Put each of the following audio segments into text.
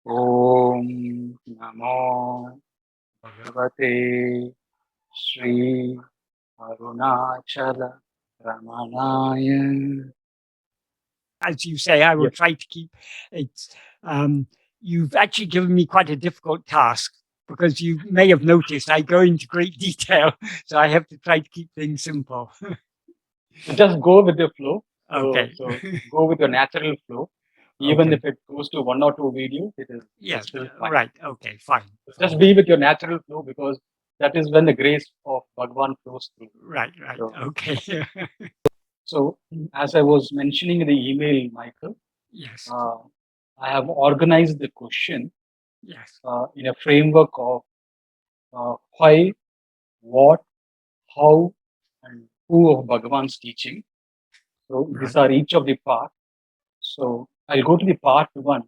Om Namo Bhagavate Śrī Aruṇācala Pañcaratnam. As you say, I will Yes. try to keep it. You've actually given me quite a difficult task because you may have noticed I go into great detail, so I have to try to keep things simple. So just go with the flow. Okay. So go with your natural flow. Even if it goes to one or two videos, it's still fine. Right. Okay, fine. Just be with your natural flow, because that is when the grace of Bhagavan flows through. Right. So, Okay. so as I was mentioning in the email, Michael, Yes. I have organized the question Yes. in a framework of why, what, how, and who of Bhagavan's teaching. So these are each of the parts. So I'll go to the part one.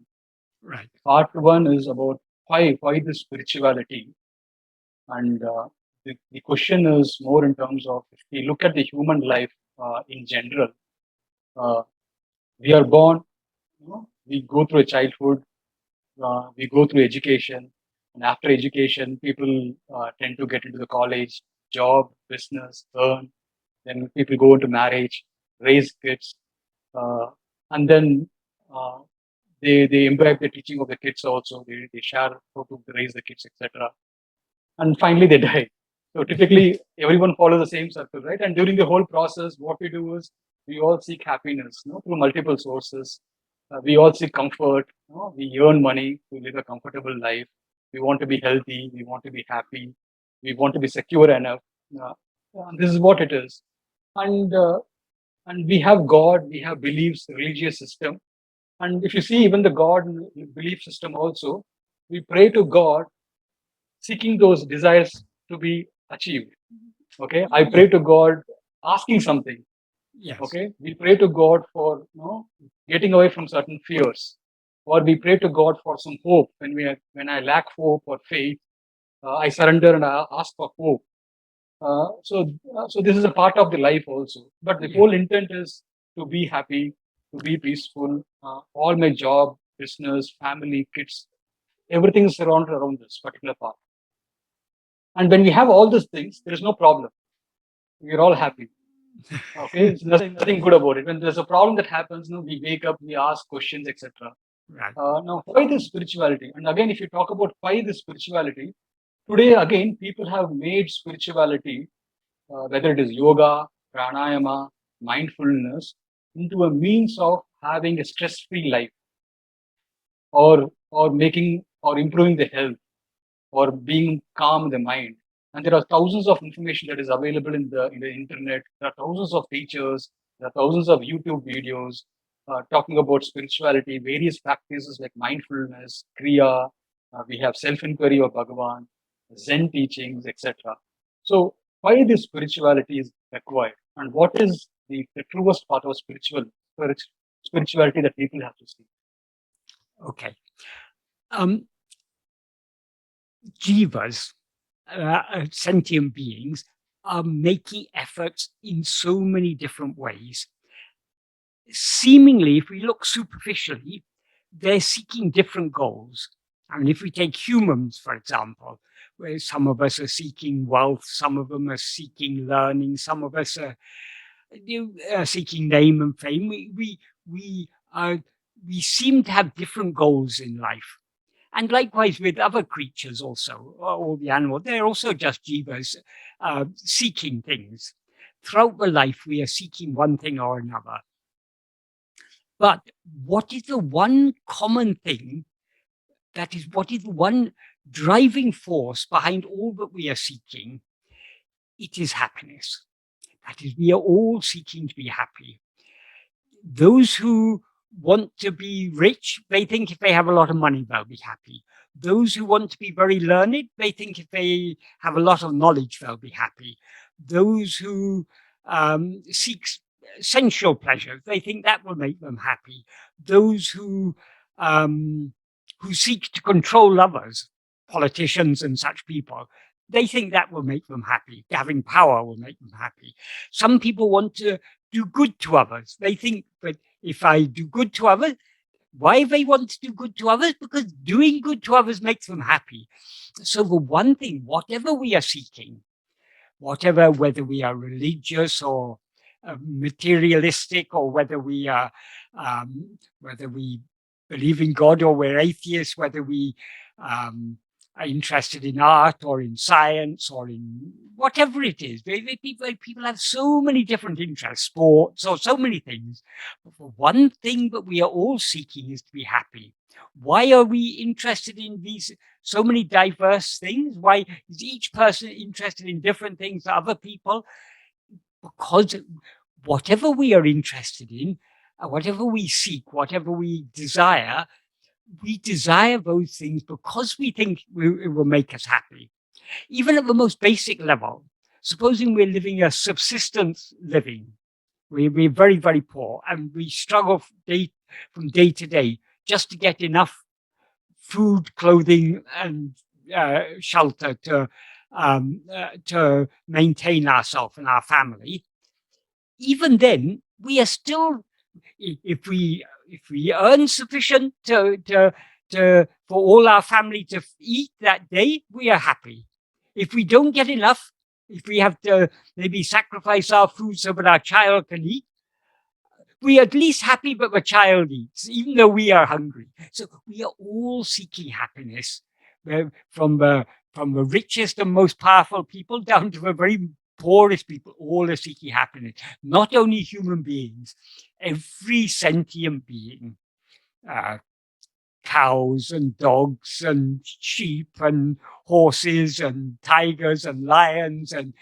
Right. Part one is about why the spirituality. And the question is more in terms of, if we look at the human life in general, we are born, we go through a childhood, we go through education, and after education, people tend to get into the college, job, business, earn. Then people go into marriage, raise kids, and then uh, they imbibe the teaching of the kids also. They share how to raise the kids, etc. And finally, they die. So typically, everyone follows the same circle, right? And during the whole process, what we do is we all seek happiness, through multiple sources. We all seek comfort. We earn money to live a comfortable life. We want to be healthy. We want to be happy. We want to be secure enough. Uh, this is what it is. And we have God. We have beliefs, religious system. And if you see even the God belief system also, we pray to God seeking those desires to be achieved. Okay, I pray to God asking something. Yes. Okay, we pray to God for getting away from certain fears, or we pray to God for some hope. When I lack hope or faith, I surrender and I ask for hope. So this is a part of the life also. But the whole intent is to be happy, to be peaceful. All my job, business, family, kids, everything is surrounded around this particular part. And when we have all these things, there is no problem. We're all happy. Okay, it's nothing good about it. When there's a problem that happens, we wake up, we ask questions, etc. Right. Now, why this spirituality? And again, if you talk about why this spirituality, today again, people have made spirituality, whether it is yoga, pranayama, mindfulness, into a means of having a stress-free life, or making or improving the health, or being calm in the mind. And there are thousands of information that is available in the internet. There are thousands of teachers. There are thousands of YouTube videos talking about spirituality, various practices like mindfulness, kriya. We have self-inquiry of Bhagavan, Zen teachings, etc. So why this spirituality is required, and what is the truest part of spirituality that people have to see? Okay. Jivas, sentient beings, are making efforts in so many different ways. Seemingly, if we look superficially, they're seeking different goals. I mean, if we take humans, for example, where some of us are seeking wealth, some of them are seeking learning, some of us are seeking name and fame, we seem to have different goals in life. And likewise with other creatures also, all the animals, they're also just jivas seeking things. Throughout the life, we are seeking one thing or another. But what is the one common thing, what is the one driving force behind all that we are seeking? It is happiness. That is, we are all seeking to be happy. Those who want to be rich, they think if they have a lot of money, they'll be happy. Those who want to be very learned, they think if they have a lot of knowledge, they'll be happy. Those who seek sensual pleasures, they think that will make them happy. Those who seek to control others, politicians and such people, they think that will make them happy. Having power will make them happy. Some people want to do good to others. They think that if I do good to others, Why they want to do good to others? Because doing good to others makes them happy. So the one thing, whatever we are seeking, whatever, whether we are religious or materialistic, or whether we are, whether we believe in God or we're atheists, whether we are interested in art or in science or in whatever it is. People have so many different interests, sports or so many things. But for one thing that we are all seeking is to be happy. Why are we interested in these so many diverse things? Why is each person interested in different things to other people? Because whatever we are interested in, whatever we seek, whatever we desire those things because we think it will make us happy. Even at the most basic level, supposing we're living a subsistence living, we're very, very poor, and we struggle from day to day just to get enough food, clothing, and shelter to maintain ourselves and our family. Even then, we are still, if we earn sufficient for all our family to eat that day, we are happy. If we don't get enough, if we have to maybe sacrifice our food so that our child can eat, we are at least happy that the child eats, even though we are hungry. So we are all seeking happiness, from the richest and most powerful people down to the very poorest people. All are seeking happiness. Not only human beings, every sentient being, cows and dogs and sheep and horses and tigers and lions and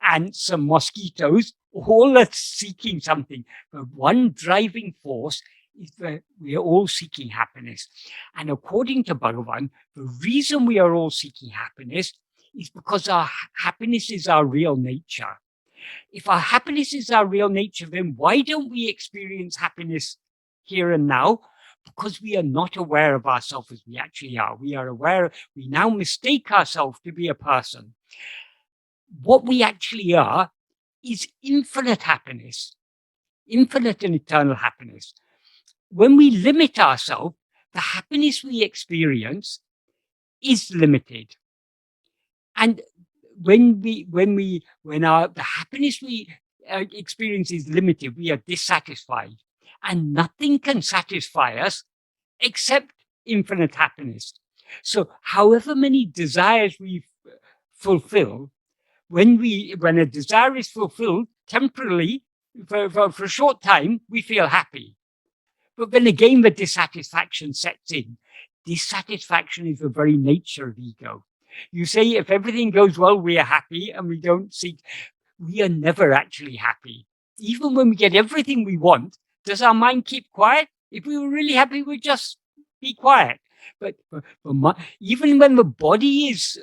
ants and mosquitoes, all are seeking something. But one driving force is that we are all seeking happiness. And according to Bhagavan, the reason we are all seeking happiness is because our happiness is our real nature. If our happiness is our real nature, then why don't we experience happiness here and now? Because we are not aware of ourselves as we actually are. We now mistake ourselves to be a person. What we actually are is infinite happiness, infinite and eternal happiness. When we limit ourselves, the happiness we experience is limited. And when the happiness we experience is limited, we are dissatisfied. And nothing can satisfy us except infinite happiness. So however many desires we fulfill, when a desire is fulfilled temporarily, for a short time, we feel happy. But then again, the dissatisfaction sets in. Dissatisfaction is the very nature of ego. You say if everything goes well, we are happy, and we don't seek. We are never actually happy. Even when we get everything we want, does our mind keep quiet? If we were really happy, we'd just be quiet. But even when the body is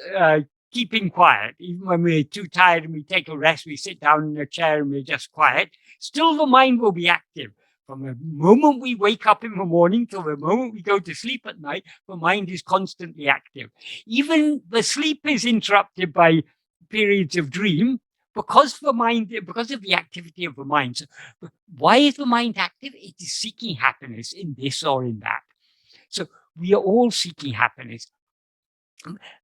keeping quiet, even when we're too tired and we take a rest, we sit down in a chair and we're just quiet, still the mind will be active. From the moment we wake up in the morning till the moment we go to sleep at night, the mind is constantly active. Even the sleep is interrupted by periods of dream because of the activity of the mind. So, why is the mind active? It is seeking happiness in this or in that. So we are all seeking happiness.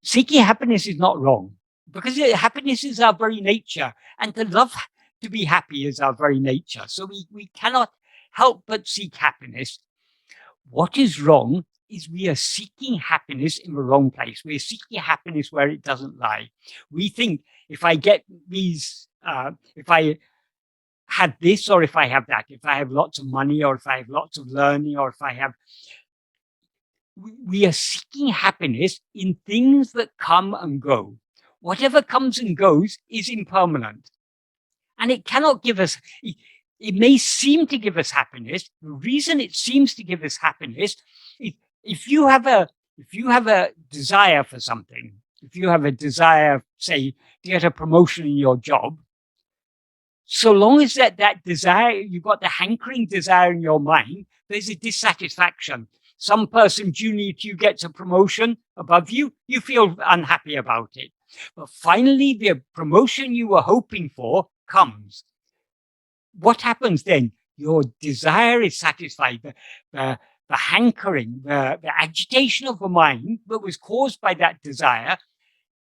Seeking happiness is not wrong, because happiness is our very nature, and to love to be happy is our very nature. So we cannot help but seek happiness. What is wrong is we are seeking happiness in the wrong place. We are seeking happiness where it doesn't lie. We think if I get these, if I had this, or if I have that, if I have lots of money, or if I have lots of learning, or if I have, we are seeking happiness in things that come and go. Whatever comes and goes is impermanent. And it cannot give us, it may seem to give us happiness. The reason it seems to give us happiness is if you have a desire for something, if you have a desire, say, to get a promotion in your job, so long as that desire, you've got the hankering desire in your mind, there's a dissatisfaction. Some person junior to you gets a promotion above you, you feel unhappy about it. But finally, the promotion you were hoping for comes. What happens then? your desire is satisfied, the hankering, the agitation of the mind that was caused by that desire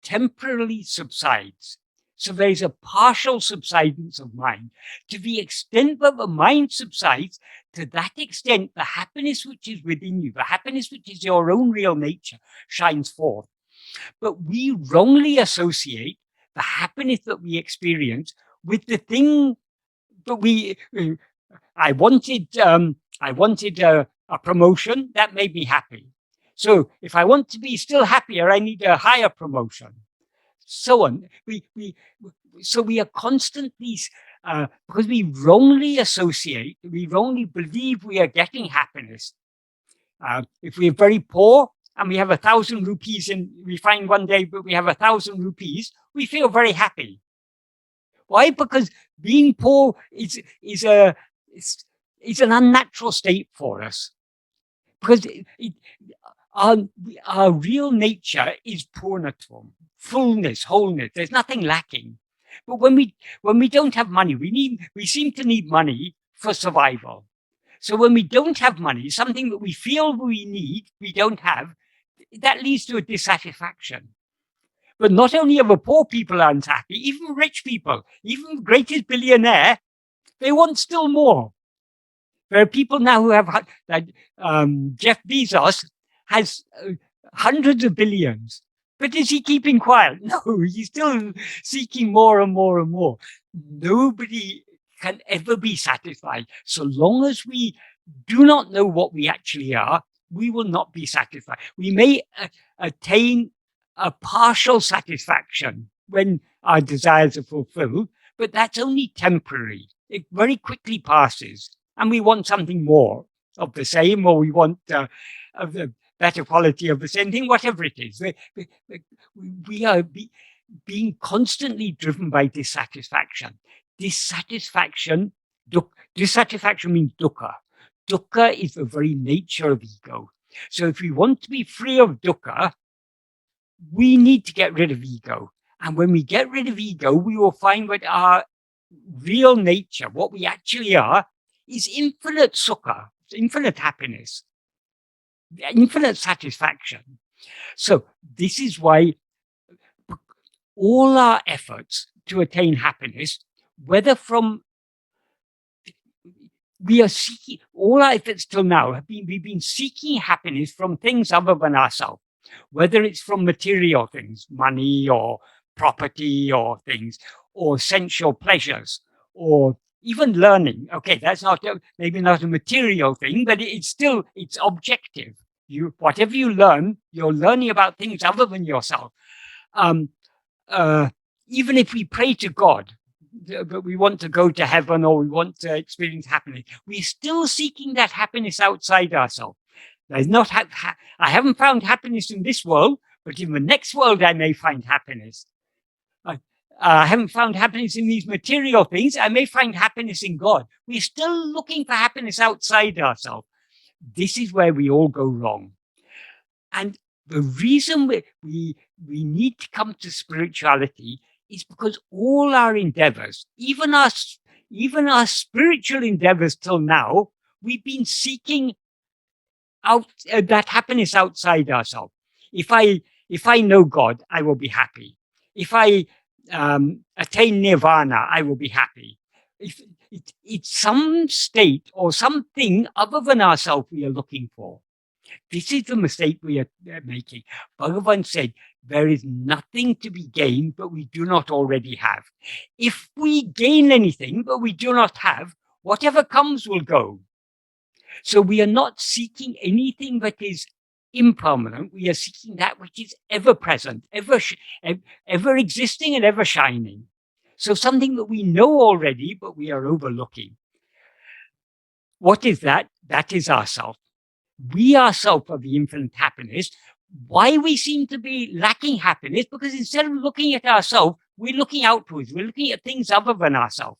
temporarily subsides. So there is a partial subsidence of mind. To the extent that the mind subsides, to that extent, the happiness which is within you, the happiness which is your own real nature, shines forth. But we wrongly associate the happiness that we experience with the thing that we. I wanted a promotion that made me happy. So if I want to be still happier, I need a higher promotion. So on. So we are constantly, because we wrongly associate, we wrongly believe we are getting happiness. If we're very poor and we have 1,000 rupees and we find one day that we have 1,000 rupees, we feel very happy. Why? Because being poor is an unnatural state for us. Because our real nature is purnatvam, fullness, wholeness. There's nothing lacking. But when we don't have money, we seem to need money for survival. So when we don't have money, something that we feel we need, we don't have, that leads to a dissatisfaction. But not only are the poor people unhappy, even rich people, even the greatest billionaire, they want still more. There are people now who have, Jeff Bezos has hundreds of billions. But is he keeping quiet? No, he's still seeking more and more and more. Nobody can ever be satisfied. So long as we do not know what we actually are, we will not be satisfied. We may attain a partial satisfaction when our desires are fulfilled, but that's only temporary. It very quickly passes, and we want something more of the same, or we want of the better quality of the same thing, whatever it is. We are being constantly driven by dissatisfaction. Dissatisfaction means dukkha. Dukkha is the very nature of ego. So if we want to be free of dukkha, we need to get rid of ego. And when we get rid of ego, we will find that our real nature, what we actually are, is infinite sukha, infinite happiness, infinite satisfaction. So this is why all our efforts to attain happiness, whether from we are seeking, all our efforts till now we've been seeking happiness from things other than ourselves, whether it's from material things, money or property or things, or sensual pleasures, or even learning. Okay, that's maybe not a material thing, but it's objective. Whatever you learn, you're learning about things other than yourself. Even if we pray to God, but we want to go to heaven or we want to experience happiness, we're still seeking that happiness outside ourselves. There's not I haven't found happiness in this world, but in the next world I may find happiness. I haven't found happiness in these material things. I may find happiness in God. We're still looking for happiness outside ourselves. This is where we all go wrong. And the reason we need to come to spirituality is because all our endeavors, even our spiritual endeavors till now, we've been seeking out that happiness outside ourselves. If I know God, I will be happy. If I attain nirvana, I will be happy. If it's some state or something other than ourselves we are looking for. This is the mistake we are making. Bhagavan said, there is nothing to be gained but we do not already have. If we gain anything but we do not have, whatever comes will go. So we are not seeking anything that is impermanent. We are seeking that which is ever present, ever existing and ever shining. So something that we know already, but we are overlooking. What is that? That is ourself. We ourselves are the infinite happiness. Why we seem to be lacking happiness? Because instead of looking at ourselves, we're looking outwards. We're looking at things other than ourselves.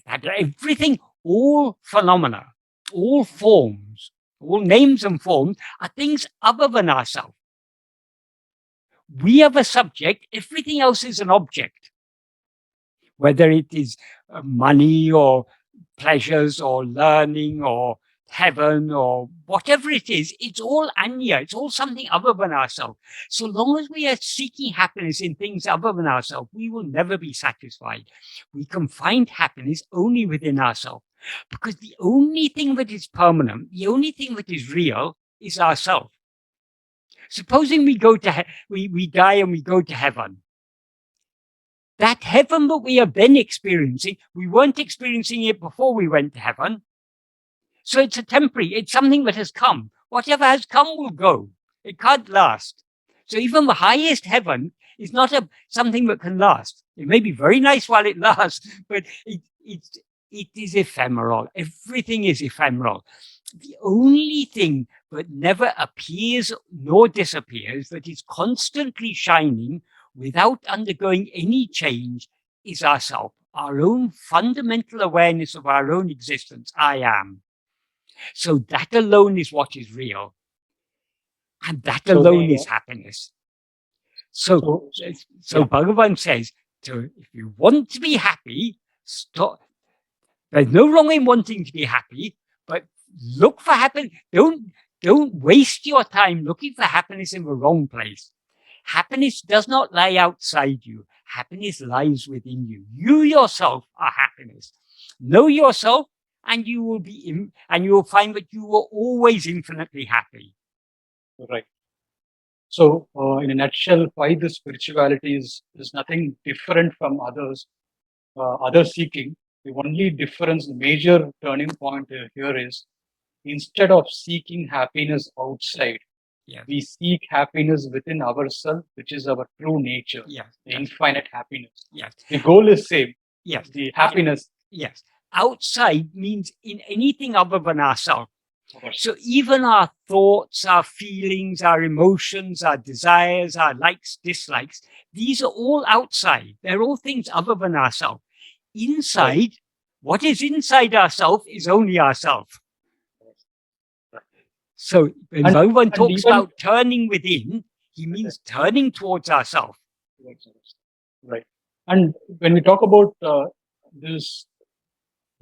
And everything, all phenomena, all forms, all names and forms are things other than ourselves. We are the subject. Everything else is an object. Whether it is money or pleasures or learning or heaven or whatever it is, it's all anya, it's all something other than ourselves. So long as we are seeking happiness in things other than ourselves, we will never be satisfied. We can find happiness only within ourselves, because the only thing that is permanent, the only thing that is real is ourself. Supposing we go to we die and we go to heaven. That heaven that we are then experiencing, we weren't experiencing it before we went to heaven. So it's a temporary, it's something that has come. Whatever has come will go. It can't last. So even the highest heaven is not something that can last. It may be very nice while it lasts, but it is ephemeral. Everything is ephemeral. The only thing that never appears nor disappears, that is constantly shining without undergoing any change, is ourself, our own fundamental awareness of our own existence. I am. So that alone is what is real. And that alone is happiness. So Bhagavan says, if you want to be happy, stop. There's no wrong in wanting to be happy, but look for happiness. Don't waste your time looking for happiness in the wrong place. Happiness does not lie outside you. Happiness lies within you. You yourself are happiness. Know yourself, and you will find that you are always infinitely happy. Right. So, in a nutshell, why the spirituality is nothing different from others seeking. The only difference, the major turning point here is, instead of seeking happiness outside, we seek happiness within ourselves, which is our true nature, the infinite happiness. The goal is same. The happiness. Outside means in anything other than ourselves. So even our thoughts, our feelings, our emotions, our desires, our likes, dislikes, these are all outside. They're all things other than ourselves. Inside, what is inside ourselves is only ourselves. So when Bhagavan talks about turning within, he means turning towards ourselves. Right. And when we talk about the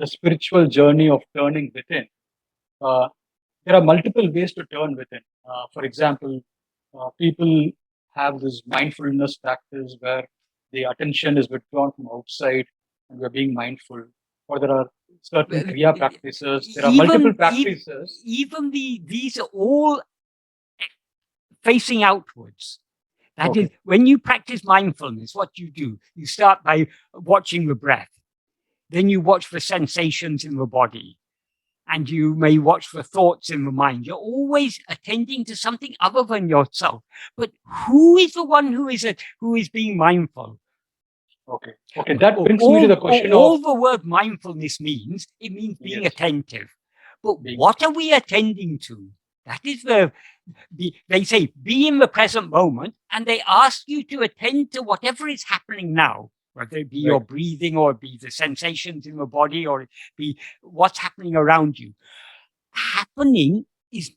spiritual journey of turning within, there are multiple ways to turn within. For example, people have this mindfulness practice where the attention is withdrawn from outside and we're being mindful. Or there are certain kriya practices. There are multiple practices. These are all facing outwards. That is, when you practice mindfulness, what you do, you start by watching the breath. Then you watch the sensations in the body. And you may watch the thoughts in the mind. You're always attending to something other than yourself. But who is the one who is being mindful? Okay. That brings me to the question all the word mindfulness means, it means being attentive. But what are we attending to? That is they say, be in the present moment, and they ask you to attend to whatever is happening now, whether it be your breathing, or it be the sensations in the body, or it be what's happening around you. Happening is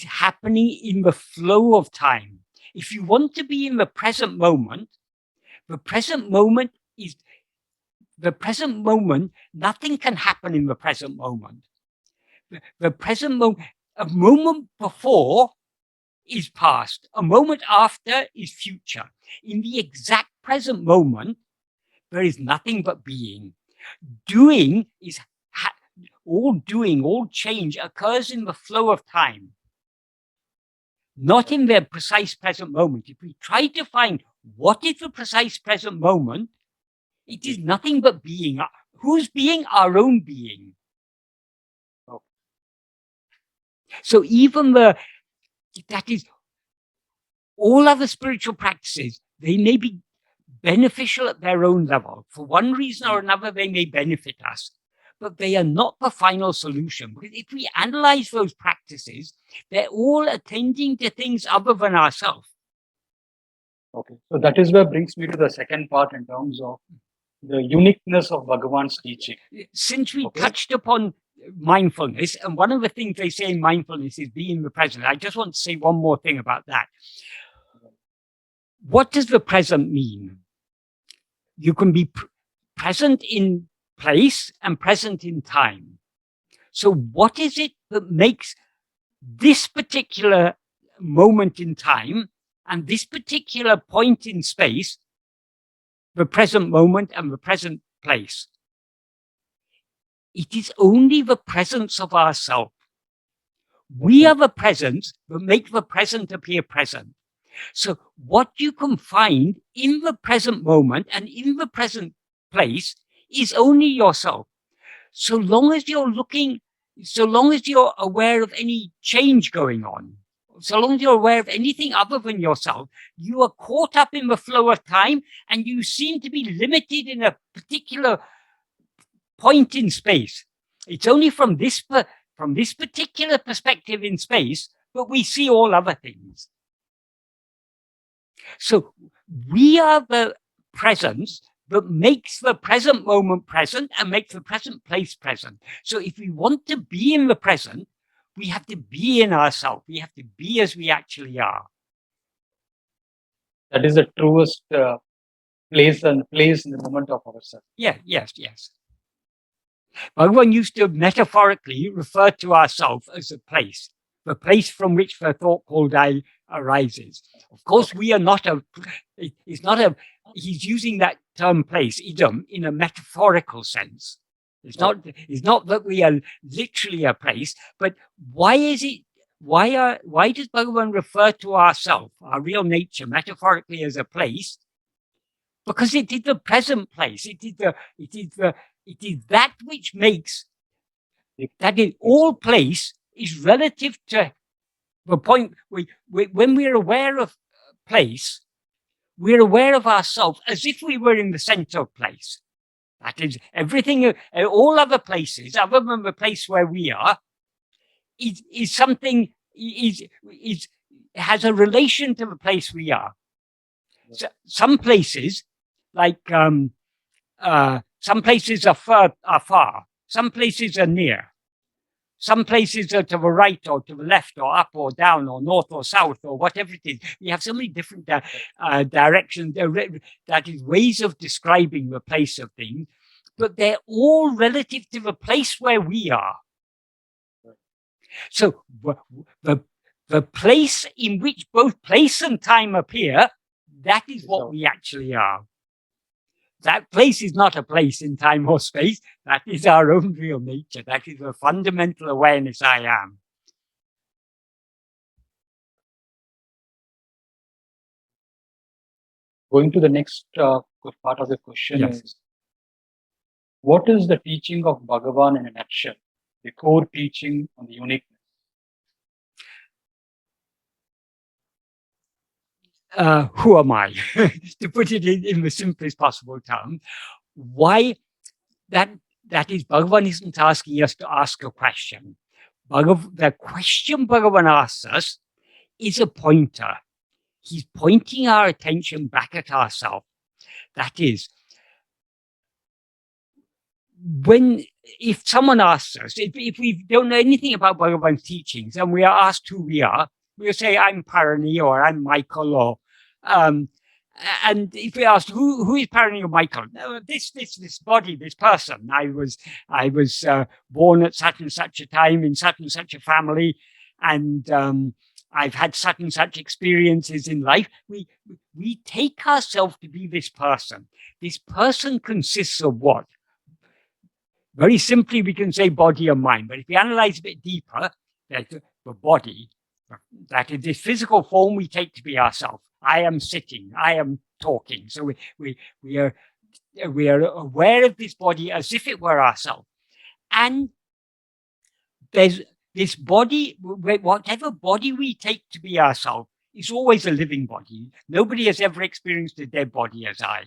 happening in the flow of time. If you want to be in the present moment, nothing can happen in the present moment. The present moment, a moment before is past, a moment after is future. In the exact present moment, there is nothing but being. Doing is all change occurs in the flow of time, not in the precise present moment. If we try to find what is the precise present moment, it is nothing but being. Whose being? Our own being. So even that is, all other spiritual practices, they may be beneficial at their own level. For one reason or another, they may benefit us, but they are not the final solution. Because if we analyze those practices, they're all attending to things other than ourselves. Okay, so that is where brings me to the second part in terms of the uniqueness of Bhagavan's teaching. Since we touched upon mindfulness, and one of the things they say in mindfulness is be in the present, I just want to say one more thing about that. What does the present mean? You can be present in place and present in time. So what is it that makes this particular moment in time and this particular point in space the present moment and the present place? It is only the presence of ourself. We are the presence that make the present appear present. So what you can find in the present moment and in the present place is only yourself. So long as you're aware of any change going on, so long as you're aware of anything other than yourself, you are caught up in the flow of time and you seem to be limited in a particular point in space. It's only from this particular perspective in space that we see all other things. So we are the presence that makes the present moment present and makes the present place present. So if we want to be in the present, we have to be in ourselves. We have to be as we actually are. That is the truest place in the moment of ourselves. Yeah, yes. Bhagavan used to metaphorically refer to ourselves as a place, the place from which the thought called I arises. Of course, we are not he's using that term place, idam, in a metaphorical sense. It's not that we are literally a place, but why does Bhagavan refer to ourself, our real nature, metaphorically as a place? Because it is the present place. It is that which makes that in all place is relative to the point when we're aware of place, we're aware of ourselves as if we were in the center of place. That is, everything, all other places, other than the place where we are, is something, has a relation to the place we are. So some places, like some places are far, some places are near. Some places are to the right or to the left or up or down or north or south or whatever it is. We have so many different directions, that is ways of describing the place of things, but they're all relative to the place where we are. So the place in which both place and time appear, that is what we actually are. That place is not a place in time or space. That is our own real nature. That is the fundamental awareness I am. Going to the next part of the question is, what is the teaching of Bhagavan in a nutshell? The core teaching on the uniqueness. Who am I? To put it in the simplest possible term, why that is, Bhagavan isn't asking us to ask a question. The question Bhagavan asks us is a pointer. He's pointing our attention back at ourselves. That is, if someone asks us, if we don't know anything about Bhagavan's teachings and we are asked who we are, we'll say, I'm Palani or I'm Michael, or and if we ask who is Palani or Michael, this body, this person, I was born at such and such a time in such and such a family, and I've had such and such experiences in life. We take ourselves to be this person. This person consists of what? Very simply, we can say body and mind. But if we analyze a bit deeper, that the body, that is this physical form we take to be ourselves. I am sitting, I am talking. So we are aware of this body as if it were ourselves. And there's this body, whatever body we take to be ourselves, is always a living body. Nobody has ever experienced a dead body as I.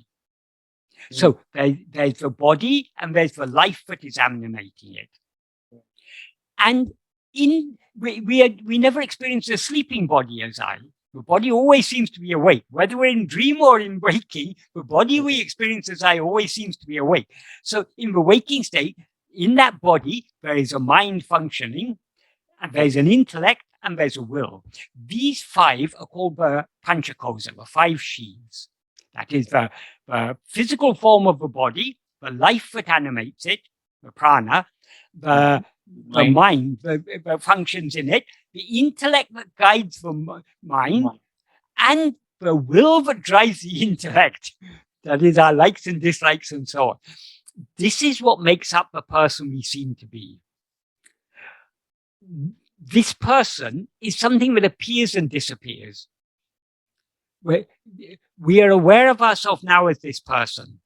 So there's the body and there's the life that is animating it. And we never experience a sleeping body as I. The body always seems to be awake. Whether we're in dream or in waking, the body we experience as I always seems to be awake. So in the waking state, in that body, there is a mind functioning, and there's an intellect, and there's a will. These five are called the Panchakosa, the five sheaths. That is the physical form of the body, the life that animates it, the prana, the mind that functions in it, the intellect that guides the mind, and the will that drives the intellect. That is our likes and dislikes and so on. This is what makes up the person we seem to be. This person is something that appears and disappears. We are aware of ourselves now as this person,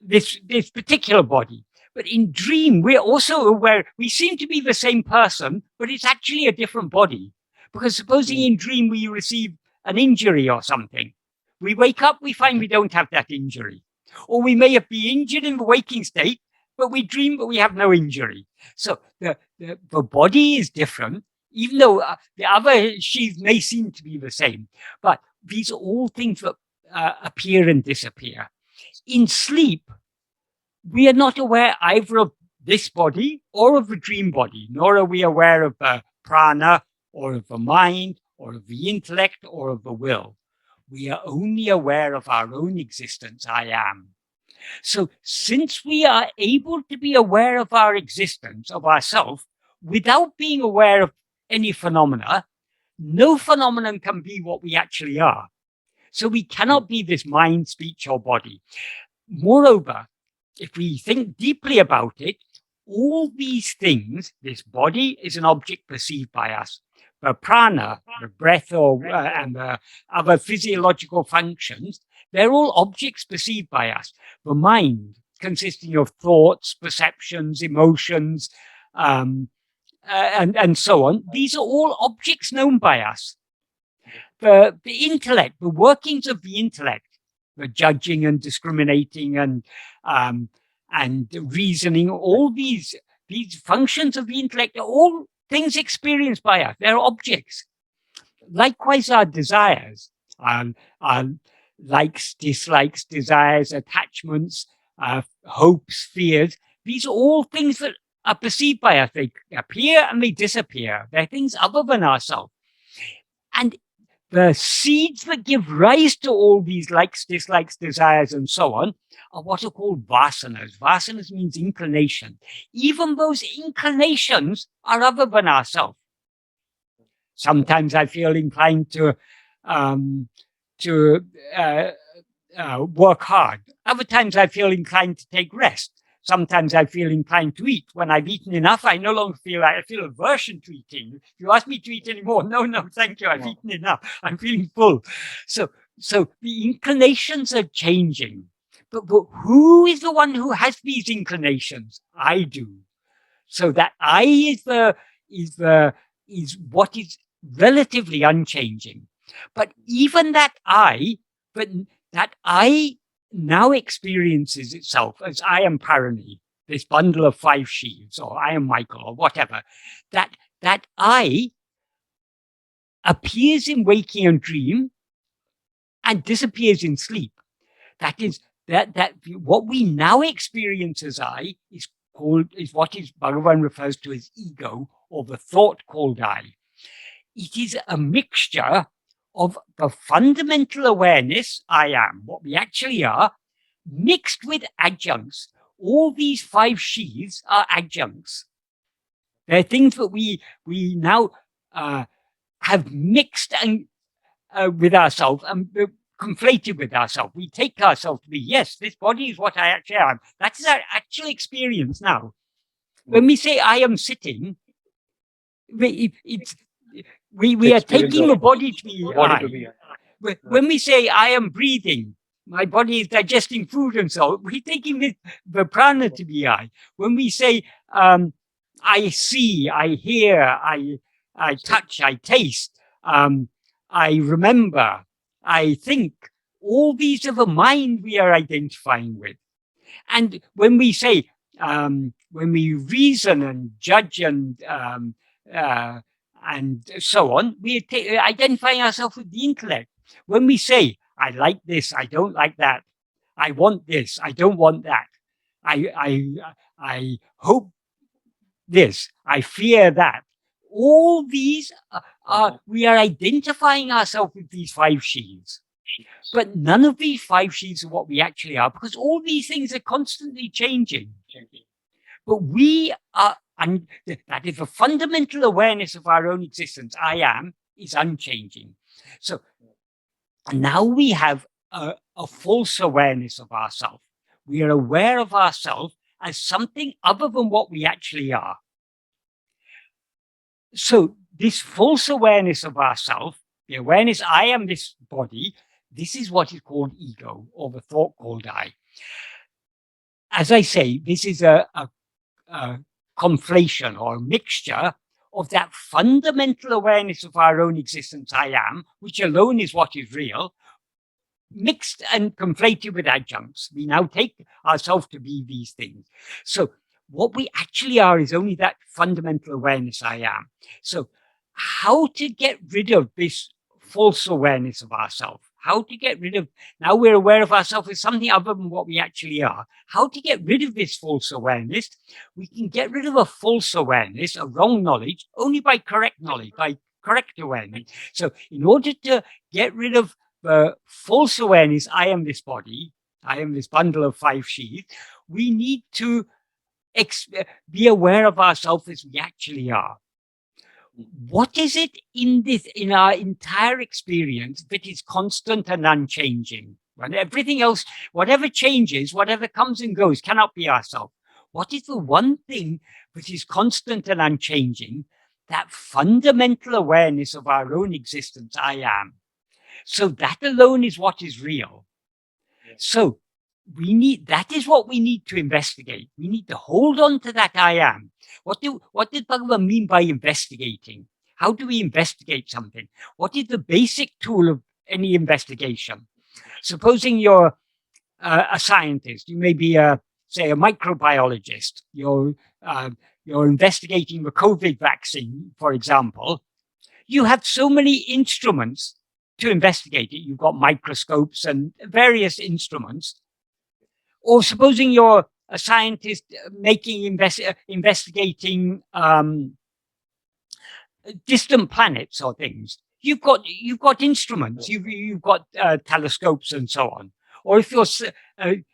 this particular body. But in dream, we're also aware, we seem to be the same person, but it's actually a different body. Because supposing in dream we receive an injury or something, we wake up, we find we don't have that injury. Or we may be injured in the waking state, but we dream that we have no injury. So the body is different, even though the other sheaths may seem to be the same. But these are all things that appear and disappear. In sleep, we are not aware either of this body or of the dream body, nor are we aware of the prana or of the mind or of the intellect or of the will. We are only aware of our own existence, I am. So since we are able to be aware of our existence, of ourself, without being aware of any phenomena, no phenomenon can be what we actually are. So we cannot be this mind, speech, or body. Moreover, if we think deeply about it, all these things, this body is an object perceived by us. The prana, the breath, and the other physiological functions, they're all objects perceived by us. The mind, consisting of thoughts, perceptions, emotions, and so on, these are all objects known by us. The intellect, the workings of the intellect, the judging and discriminating and reasoning, all these functions of the intellect are all things experienced by us. They're objects. Likewise, our desires, our likes, dislikes, desires, attachments, hopes, fears, these are all things that are perceived by us. They appear and they disappear. They're things other than ourselves. And the seeds that give rise to all these likes, dislikes, desires, and so on are what are called vasanas. Vasanas means inclination. Even those inclinations are other than ourselves. Sometimes I feel inclined to work hard. Other times I feel inclined to take rest. Sometimes I feel inclined to eat. When I've eaten enough, I no longer feel, I feel aversion to eating. If you ask me to eat anymore, no, thank you, I've eaten enough. I'm feeling full. So the inclinations are changing. But who is the one who has these inclinations? I do. So that I is what is relatively unchanging. But even that I now experiences itself as I am Palani, this bundle of 5 sheaves, or I am Michael, or whatever. That I appears in waking and dream and disappears in sleep. That is that what we now experience as I is what Bhagavan refers to as ego, or the thought called I. It is a mixture of the fundamental awareness, I am, what we actually are, mixed with adjuncts. All these 5 sheaths are adjuncts. They're things that we now have mixed and with ourselves and conflated with ourselves. We take ourselves to be, yes, this body is what I actually am. That is our actual experience now. When we say I am sitting, we are taking the body to be I. When we say I am breathing, my body is digesting food and so on, we're taking the prana to be I. When we say I see, I hear, I touch, I taste, I remember, I think, all these are the mind we are identifying with. And when we say, when we reason and judge and so on, we are identifying ourselves with the intellect. When we say, I like this, I don't like that, I want this, I don't want that, I hope this, I fear that, all these we are identifying ourselves with these 5 sheaths. sheaths. But none of these 5 sheaths are what we actually are, because all these things are constantly changing. But we are, and that is the fundamental awareness of our own existence. I am is unchanging. So now we have a false awareness of ourselves. We are aware of ourselves as something other than what we actually are. So this false awareness of ourselves, the awareness I am this body, this is what is called ego, or the thought called I. As I say, this is a conflation or a mixture of that fundamental awareness of our own existence, I am, which alone is what is real, mixed and conflated with adjuncts. We now take ourselves to be these things. So what we actually are is only that fundamental awareness, I am. So how to get rid of this false awareness of ourselves? How to get rid of, now we're aware of ourselves as something other than what we actually are. How to get rid of this false awareness? We can get rid of a false awareness, a wrong knowledge, only by correct knowledge, by correct awareness. So in order to get rid of the false awareness, I am this body, I am this bundle of 5 sheaths, we need to be aware of ourselves as we actually are. What is it in our entire experience that is constant and unchanging? When everything else, whatever changes, whatever comes and goes, cannot be ourselves. What is the one thing that is constant and unchanging? That fundamental awareness of our own existence, I am. So that alone is what is real. So that is what we need to investigate. We need to hold on to that I am. What did Bhagavan mean by investigating? How do we investigate something? What is the basic tool of any investigation? Supposing you're a scientist, you may be say a microbiologist. You're investigating the COVID vaccine, for example. You have so many instruments to investigate it. You've got microscopes and various instruments. Or supposing you're a scientist investigating distant planets or things, you've got instruments, you've got telescopes and so on. Or if you're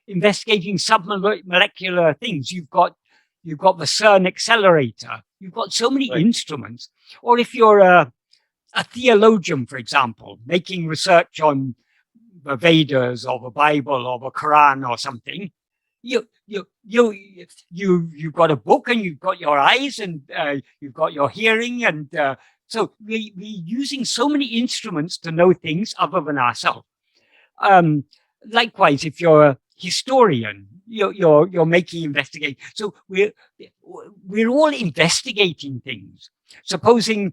investigating submolecular things, you've got the CERN accelerator. You've got so many instruments. Or if you're a theologian, for example, making research on the Vedas or the Bible or the Quran or something, you've got a book and you've got your eyes and you've got your hearing, and so we're using so many instruments to know things other than ourselves. Likewise, if you're a historian, you're making investigation. So we're all investigating things. Supposing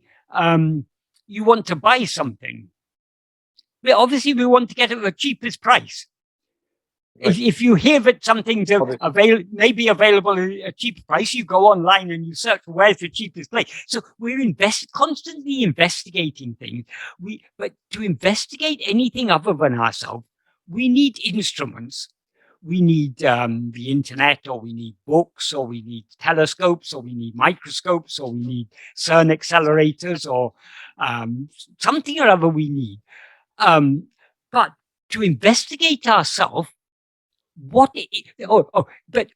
you want to buy something. Well, obviously, we want to get it at the cheapest price. Right. If you hear that something's may be available at a cheap price, you go online and you search for where's the cheapest place. So we're constantly investigating things. But to investigate anything other than ourselves, we need instruments. We need the internet, or we need books, or we need telescopes, or we need microscopes, or we need CERN accelerators, or something or other we need. But to investigate ourselves, but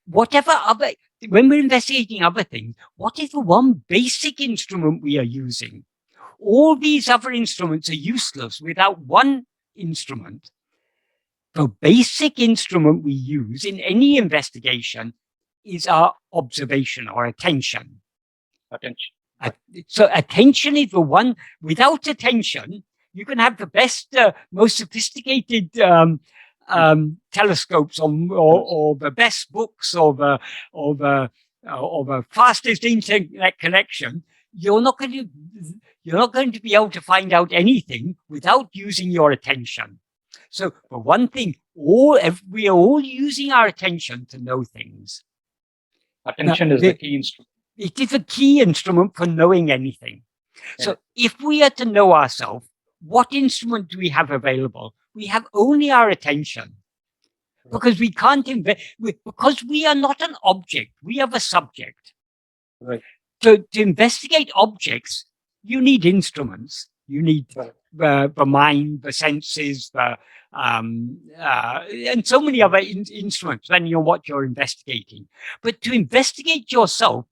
whatever other, when we're investigating other things, what is the one basic instrument we are using? All these other instruments are useless without one instrument. The basic instrument we use in any investigation is our observation or attention. So attention is the one. Without attention, you can have the best, most sophisticated telescopes or the best books or the fastest internet connection. You're not going to be able to find out anything without using your attention. So for one thing, we are all using our attention to know things. Attention is the key instrument. It is a key instrument for knowing anything. Yeah. So if we are to know ourselves, what instrument do we have available? We have only our attention. Because we can't because we are not an object, we are the subject. Right. To investigate objects, you need instruments. You need the mind, the senses, and so many other instruments, depending on what you're investigating. But to investigate yourself,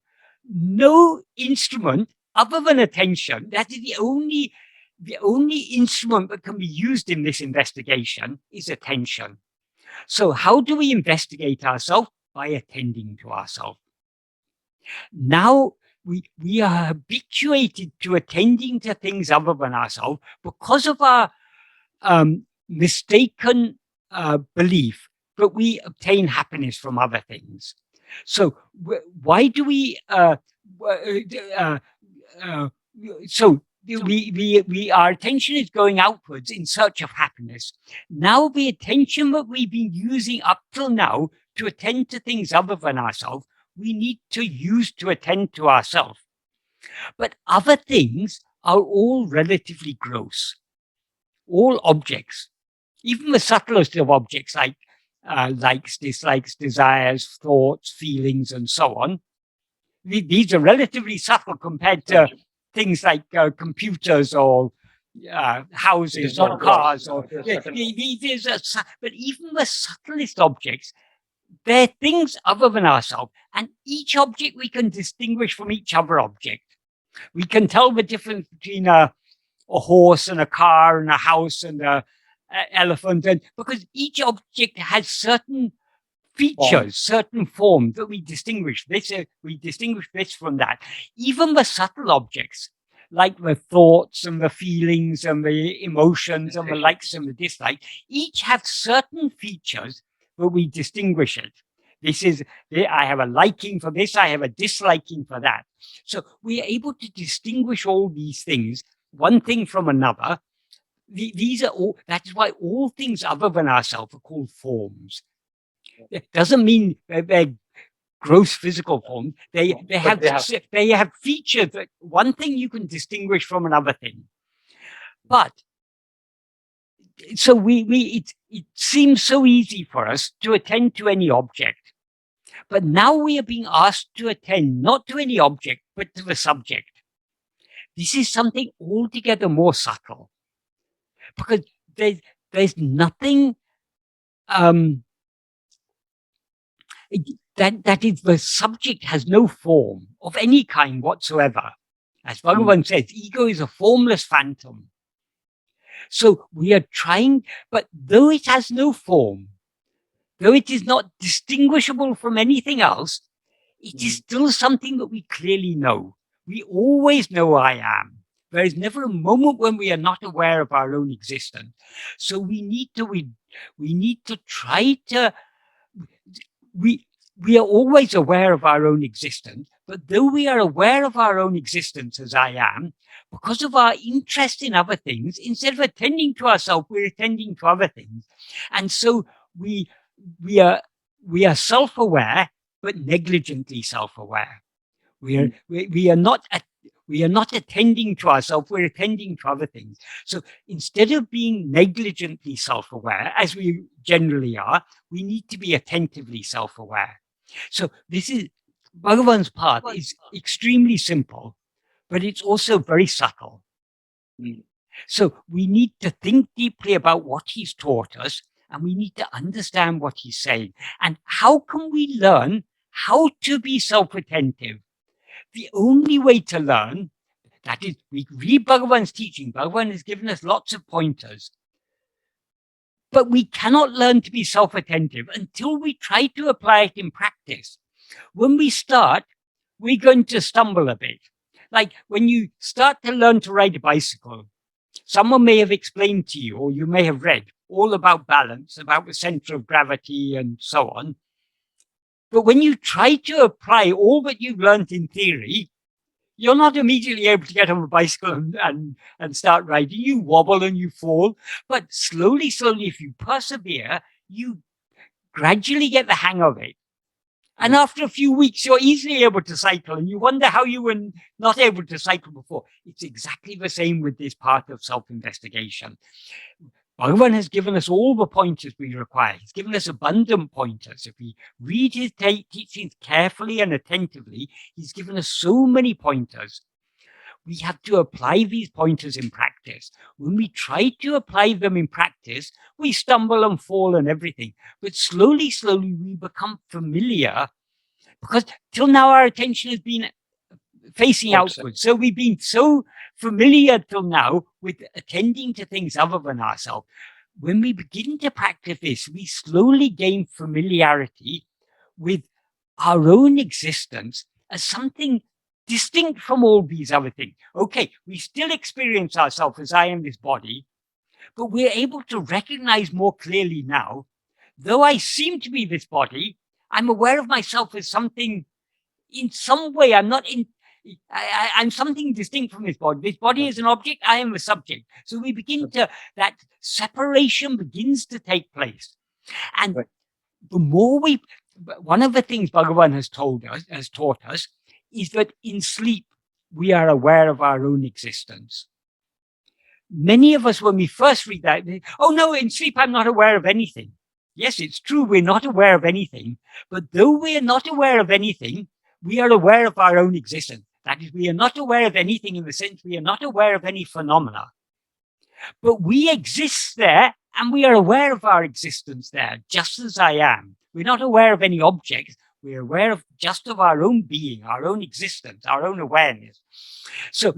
no instrument other than attention, that is the only instrument that can be used in this investigation is attention. So how do we investigate ourselves? By attending to ourselves. Now we are habituated to attending to things other than ourselves because of our mistaken belief that we obtain happiness from other things. So why do we? Our attention is going outwards in search of happiness. Now the attention that we've been using up till now to attend to things other than ourselves, we need to use to attend to ourselves. But other things are all relatively gross. All objects, even the subtlest of objects like likes, dislikes, desires, thoughts, feelings, and so on, these are relatively subtle compared to things like computers or houses or cars. But even the subtlest objects, they're things other than ourselves. And each object we can distinguish from each other object. We can tell the difference between a horse and a car and a house and an elephant, and because each object has certain features, certain forms that we distinguish. We distinguish this from that. Even the subtle objects, like the thoughts and the feelings and the emotions and the likes and the dislikes, each have certain features that we distinguish it. I have a liking for this, I have a disliking for that. So we are able to distinguish all these things, one thing from another. These are all, that is why all things other than ourselves are called forms. It doesn't mean they're gross physical forms. They have features that one thing you can distinguish from another thing. But so it seems so easy for us to attend to any object. But now we are being asked to attend not to any object, but to the subject. This is something altogether more subtle, because there's nothing that is, the subject has no form of any kind whatsoever. As Bhagavan says, ego is a formless phantom. So we are trying, but though it has no form, though it is not distinguishable from anything else, it is still something that we clearly know. We always know I am. There is never a moment when we are not aware of our own existence. So we need to try to, we are always aware of our own existence, but though we are aware of our own existence as I am, because of our interest in other things, instead of attending to ourselves, we're attending to other things. And so we are self-aware, but negligently self-aware. We are not attending to ourselves, we're attending to other things. So instead of being negligently self-aware, as we generally are, we need to be attentively self-aware. So this is, Bhagavan's path is extremely simple, but it's also very subtle. So we need to think deeply about what he's taught us, and we need to understand what he's saying. And how can we learn how to be self-attentive? The only way to learn, that is, we read Bhagavan's teaching. Bhagavan has given us lots of pointers. But we cannot learn to be self-attentive until we try to apply it in practice. When we start, we're going to stumble a bit. Like when you start to learn to ride a bicycle, someone may have explained to you, or you may have read, all about balance, about the center of gravity and so on. But when you try to apply all that you've learned in theory, you're not immediately able to get on a bicycle and start riding. You wobble and you fall. But slowly, if you persevere, you gradually get the hang of it. And after a few weeks, you're easily able to cycle, and you wonder how you were not able to cycle before. It's exactly the same with this part of self-investigation. Bhagavan has given us all the pointers we require. He's given us abundant pointers. If we read his teachings carefully and attentively, he's given us so many pointers. we have to apply these pointers in practice. When we try to apply them in practice, we stumble and fall and everything. But slowly, slowly, we become familiar, because till now our attention has been facing outwards. So we've been so familiar till now with attending to things other than ourselves. When we begin to practice this, we slowly gain familiarity with our own existence as something distinct from all these other things. Okay, we still experience ourselves as I am this body, but we're able to recognize more clearly now, though I seem to be this body, I'm aware of myself as something in some way. I'm something distinct from this body. This body is an object, I am the subject. So we begin to, that separation begins to take place. And the more one of the things Bhagavan has taught us, is that in sleep, we are aware of our own existence. Many of us, when we first read that, oh no, in sleep, I'm not aware of anything. Yes, it's true, we're not aware of anything, but though we are not aware of anything, we are aware of our own existence. That is, we are not aware of anything in the sense we are not aware of any phenomena, but we exist there and we are aware of our existence there, just as I am. We're not aware of any objects. We're aware of just of our own being, our own existence, our own awareness. So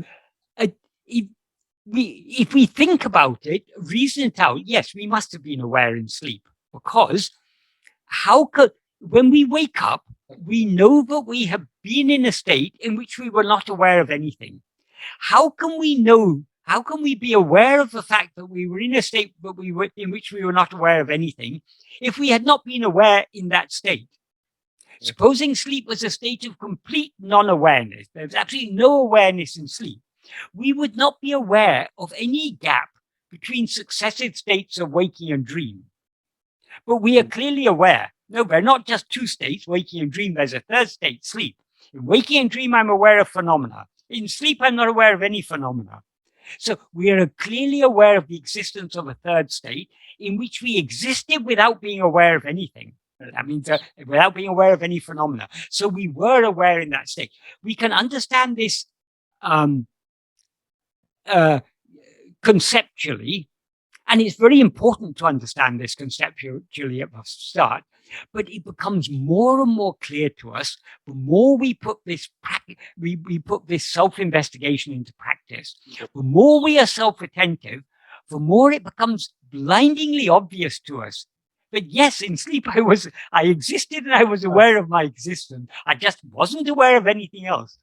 if we think about it, reason it out, yes, we must have been aware in sleep, because when we wake up, we know that we have been in a state in which we were not aware of anything. How can we be aware of the fact that we were in a state in which we were not aware of anything if we had not been aware in that state? Supposing sleep was a state of complete non-awareness, there's absolutely no awareness in sleep, we would not be aware of any gap between successive states of waking and dream. But we are clearly aware. No, they're not just two states, waking and dream, there's a third state, sleep. In waking and dream, I'm aware of phenomena. In sleep, I'm not aware of any phenomena. So we are clearly aware of the existence of a third state in which we existed without being aware of anything. That means without being aware of any phenomena. So we were aware in that state. We can understand this conceptually, and it's very important to understand this conceptually at the start, but it becomes more and more clear to us the more we put this we put this self-investigation into practice. The more we are self-attentive, the more it becomes blindingly obvious to us that yes, in sleep I existed and I was aware of my existence. I just wasn't aware of anything else.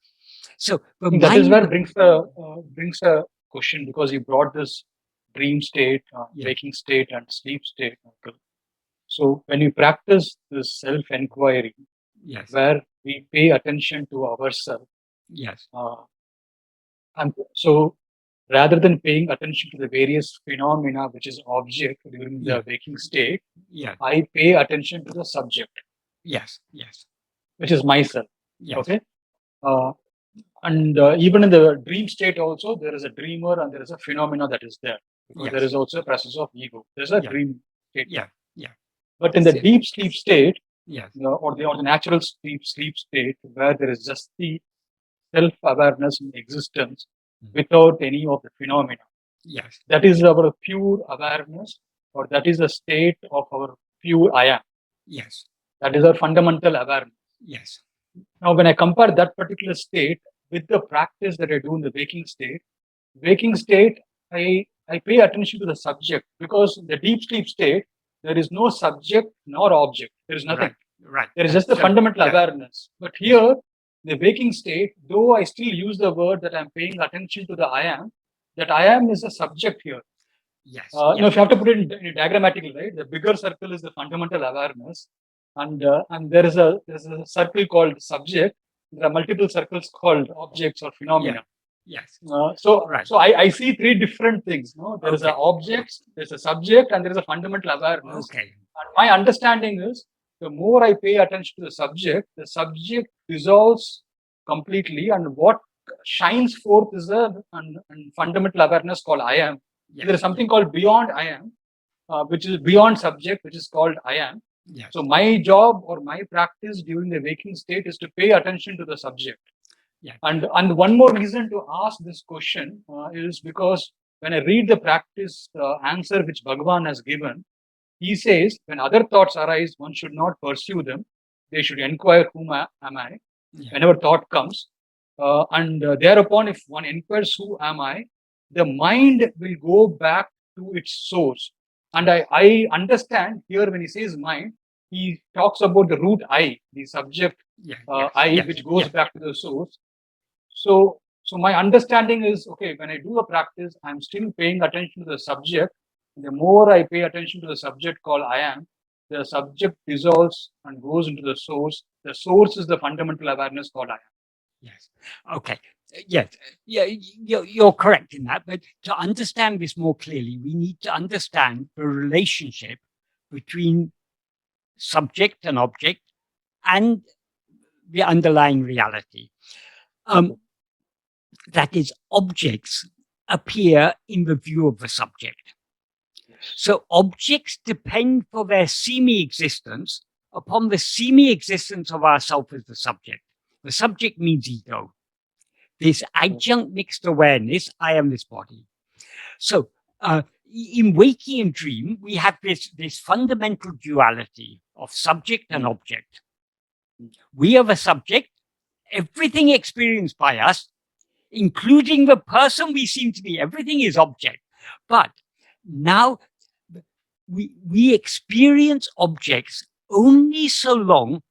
So that is where brings a question, because you brought this dream state, waking state, and sleep state. So when you practice this self-enquiry, where we pay attention to ourselves, and so rather than paying attention to the various phenomena which is object during the waking state, I pay attention to the subject. Which is myself. Okay. And even in the dream state also, there is a dreamer and there is a phenomena that is there. Because there is also a presence of ego. There's a dream state. But in the deep sleep state, or the natural sleep state, where there is just the self-awareness in existence without any of the phenomena. That is our pure awareness, or that is the state of our pure I am. That is our fundamental awareness. Now, when I compare that particular state with the practice that I do in the waking state, I pay attention to the subject, because in the deep sleep state, there is no subject nor object. There is nothing. There is just the fundamental awareness. But here, the waking state, though I still use the word that I'm paying attention to the I am, that I am is a subject here. Now, if you have to put it in diagrammatically, right, the bigger circle is the fundamental awareness, and there is a circle called subject. There are multiple circles called objects or phenomena. So I see three different things. No? There is an object, there's a subject, and there is a fundamental awareness. And my understanding is, the more I pay attention to the subject dissolves completely, and what shines forth is a fundamental awareness called I am. There is something called beyond I am, which is beyond subject, which is called I am. So my job or my practice during the waking state is to pay attention to the subject. Yeah. And one more reason to ask this question is because when I read the practice answer which Bhagavan has given, he says, when other thoughts arise, one should not pursue them. They should inquire, whom am I? Yeah. Whenever thought comes. And thereupon, if one inquires, who am I? The mind will go back to its source. And I understand here when he says mind, he talks about the root I, the subject I, which goes back to the source. So my understanding is, okay, when I do a practice, I'm still paying attention to the subject. The more I pay attention to the subject called I am, the subject dissolves and goes into the source. The source is the fundamental awareness called I am. Yes. Okay. Yes. Yeah, you're correct in that. But to understand this more clearly, we need to understand the relationship between subject and object and the underlying reality. That is, objects appear in the view of the subject. So objects depend for their semi-existence upon the semi-existence of ourself as the subject. The subject means ego. This adjunct mixed awareness, I am this body. So in waking and dream, we have this fundamental duality of subject and object. We are the subject. Everything experienced by us, including the person we seem to be, everything is object. But now we experience objects only so long,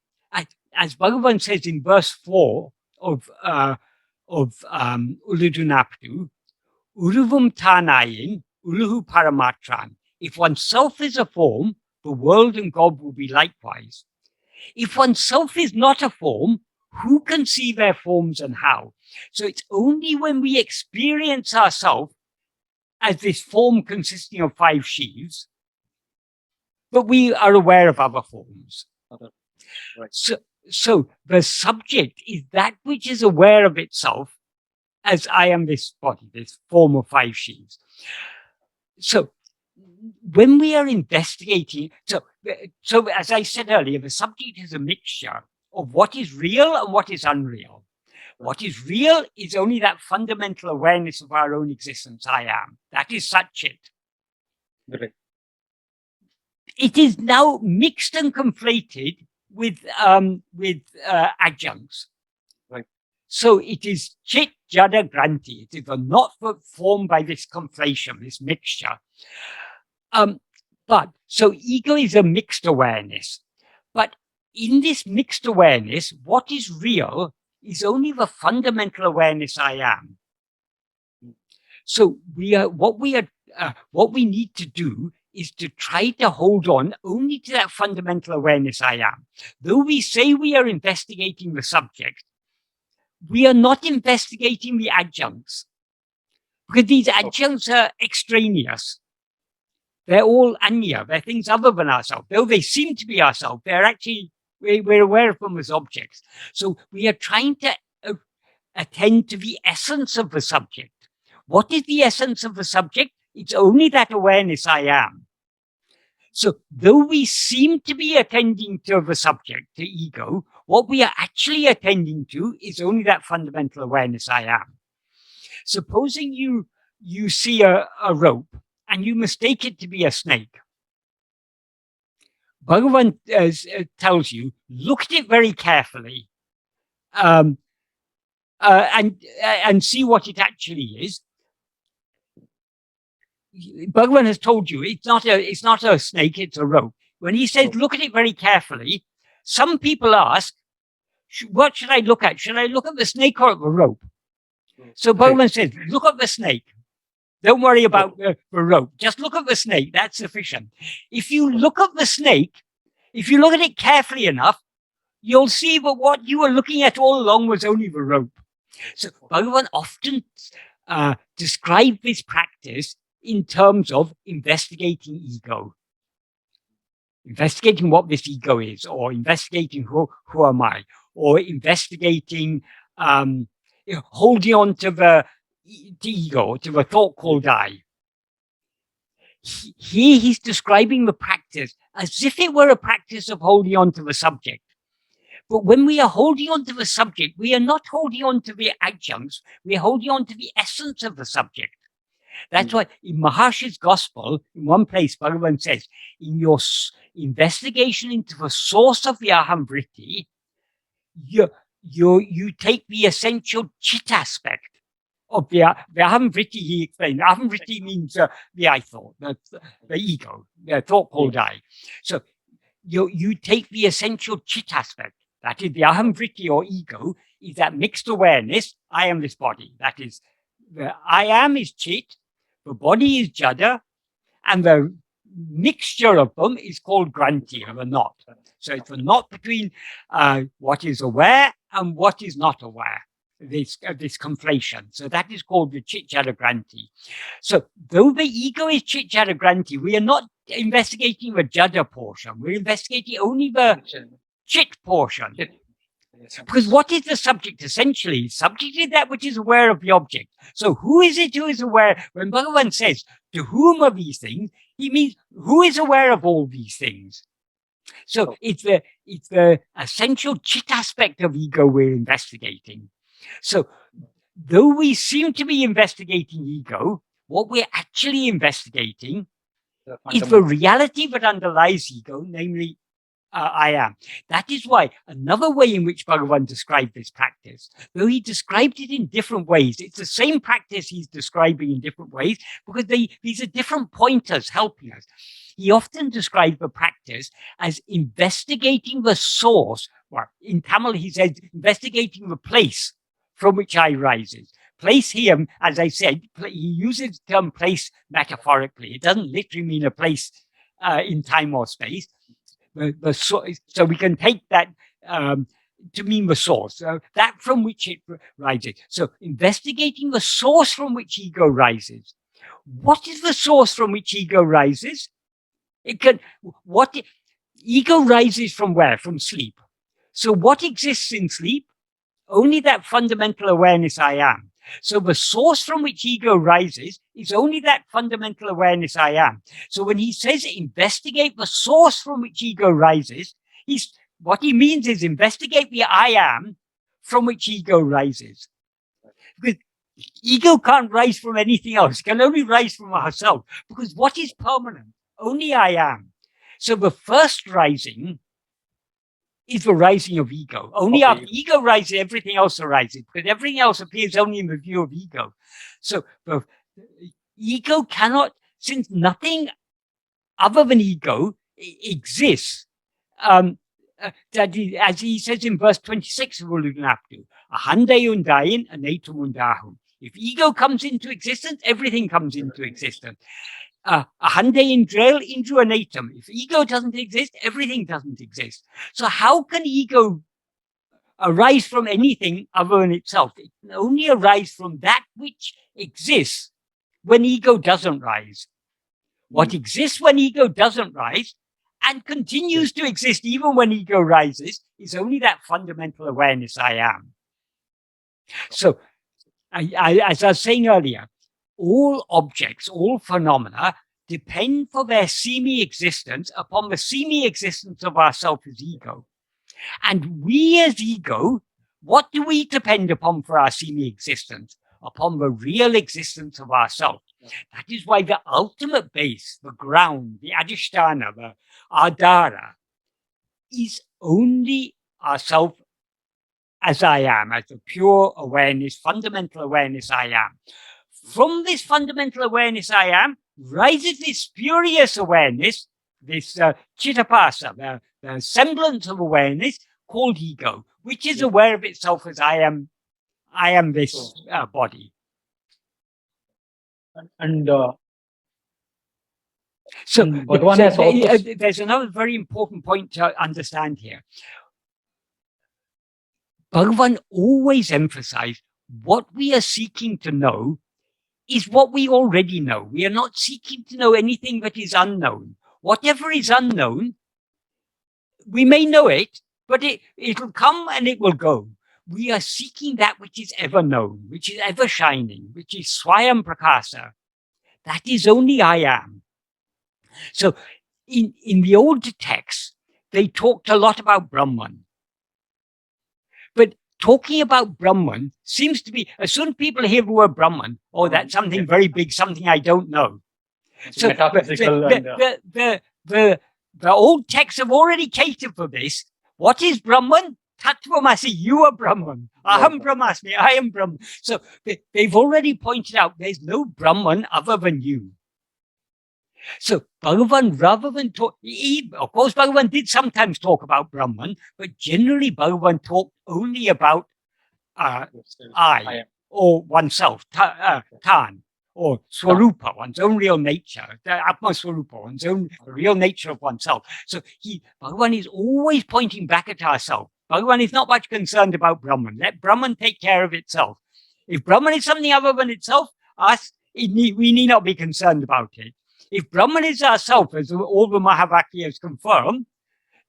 as Bhagavan says in verse 4 of Uḷḷadu Nāṛpadu, Uruvam Tānayin, Uļḷu Paramatran. If oneself is a form, the world and God will be likewise. If oneself is not a form, who can see their forms and how? So it's only when we experience ourselves as this form consisting of 5 sheaves, but we are aware of other forms. Right. So the subject is that which is aware of itself as I am this body, this form of 5 sheaves. So when we are investigating, so as I said earlier, the subject is a mixture of what is real and what is unreal. What is real is only that fundamental awareness of our own existence, I am. That is Satchit. Right. It is now mixed and conflated with adjuncts. Right. So it is Chit, Jada, Granti. It is not formed by this conflation, this mixture. But so ego is a mixed awareness. But in this mixed awareness, what is real is only the fundamental awareness I am. So what we need to do is to try to hold on only to that fundamental awareness I am. Though we say we are investigating the subject, we are not investigating the adjuncts, because these adjuncts are extraneous. They're all anya, they're things other than ourselves. Though they seem to be ourselves, they're actually, we're aware of them as objects. So we are trying to attend to the essence of the subject. What is the essence of the subject? It's only that awareness I am. So though we seem to be attending to the subject, to ego, what we are actually attending to is only that fundamental awareness I am. Supposing you see a rope and you mistake it to be a snake. Bhagavan tells you, look at it very carefully and see what it actually is. Bhagavan has told you it's not a snake, it's a rope. When he says, look at it very carefully, some people ask, what should I look at? Should I look at the snake or at the rope? So Bhagavan says, look at the snake. Don't worry about the rope. Just look at the snake. That's sufficient. If you look at the snake, if you look at it carefully enough, you'll see that what you were looking at all along was only the rope. So Bhagavan often describes this practice in terms of investigating ego. Investigating what this ego is, or investigating who am I, or investigating holding on to the ego, to the thought called I. Here he's describing the practice as if it were a practice of holding on to the subject. But when we are holding on to the subject, we are not holding on to the adjuncts, we are holding on to the essence of the subject. That's why in Maharshi's Gospel, in one place, Bhagavan says, in your investigation into the source of the aham vritti, you take the essential chit aspect of the aham vritti. He explained, aham vritti means the I thought, the ego, the thought called I. So you take the essential chit aspect, that is the aham vritti or ego, is that mixed awareness, I am this body. That is, the I am is chit, the body is jada, and the mixture of them is called granti, or a knot. So it's a knot between what is aware and what is not aware, this conflation. So that is called the chit jada granti. So though the ego is chit jada granti, we are not investigating the jada portion. We're investigating only the chit portion. Because what is the subject essentially? Subject is that which is aware of the object. So who is it who is aware? When Bhagavan says, to whom are these things? He means who is aware of all these things? So it's the essential chit aspect of ego we're investigating. So though we seem to be investigating ego, what we're actually investigating is the reality that underlies ego, namely I am. That is why another way in which Bhagavan described this practice, though he described it in different ways, it's the same practice he's describing in different ways because these are different pointers helping us. He often described the practice as investigating the source. Well, in Tamil, he says investigating the place from which I rises. Place here, as I said, he uses the term place metaphorically. It doesn't literally mean a place in time or space. So we can take that to mean the source, that from which it rises. So investigating the source from which ego rises. What is the source from which ego rises? Ego rises from where? From sleep. So what exists in sleep? Only that fundamental awareness I am. So the source from which ego rises is only that fundamental awareness I am. So when he says investigate the source from which ego rises, what he means is investigate the I am from which ego rises. Because ego can't rise from anything else, it can only rise from ourselves. Because what is permanent? Only I am. So the first rising is the rising of ego. Only after ego rises, everything else arises, because everything else appears only in the view of ego. So the ego cannot, since nothing other than ego exists, as he says in verse 26 of Uḷḷadu Nāṛpadu, ahande undayin anatum undahum. If ego comes into existence, everything comes into existence. Ahande indrel indru anatum. If ego doesn't exist, everything doesn't exist. So how can ego arise from anything other than itself? It can only arise from that which exists when ego doesn't rise. What exists when ego doesn't rise and continues to exist even when ego rises is only that fundamental awareness I am. So, as I was saying earlier, all objects, all phenomena depend for their semi-existence upon the semi-existence of ourself as ego. And we as ego, what do we depend upon for our semi-existence? Upon the real existence of ourself. That is why the ultimate base, the ground, the adhisthana, the adhara, is only ourself as I am, as the pure awareness, fundamental awareness I am. From this fundamental awareness I am, rises this spurious awareness, this chittapasa, the semblance of awareness called ego, which is aware of itself as I am this body. And so Bhagavan has also... there's another very important point to understand here. Bhagavan always emphasized what we are seeking to know is what we already know. We are not seeking to know anything that is unknown. Whatever is unknown, we may know it, but it'll come and it will go. We are seeking that which is ever known, which is ever shining, which is Swayam Prakasa. That is only I am. So in the old texts, they talked a lot about Brahman. But talking about Brahman seems to be, as soon as people hear the word Brahman, oh, that's something very big, something I don't know. So metaphysical the old texts have already catered for this. What is Brahman? Tattvamasi, you are Brahman. Aham Brahmasmi, I am Brahman. So they've already pointed out there's no Brahman other than you. So Bhagavan, rather than talk, of course, Bhagavan did sometimes talk about Brahman, but generally Bhagavan talked only about I, or oneself, Tan, or Swarupa, one's own real nature, the Atma-swarupa, one's own real nature of oneself. So Bhagavan is always pointing back at ourselves. Bhagavan is not much concerned about Brahman. Let Brahman take care of itself. If Brahman is something other than itself, we need not be concerned about it. If Brahman is ourself, as all the Mahavakyas confirm,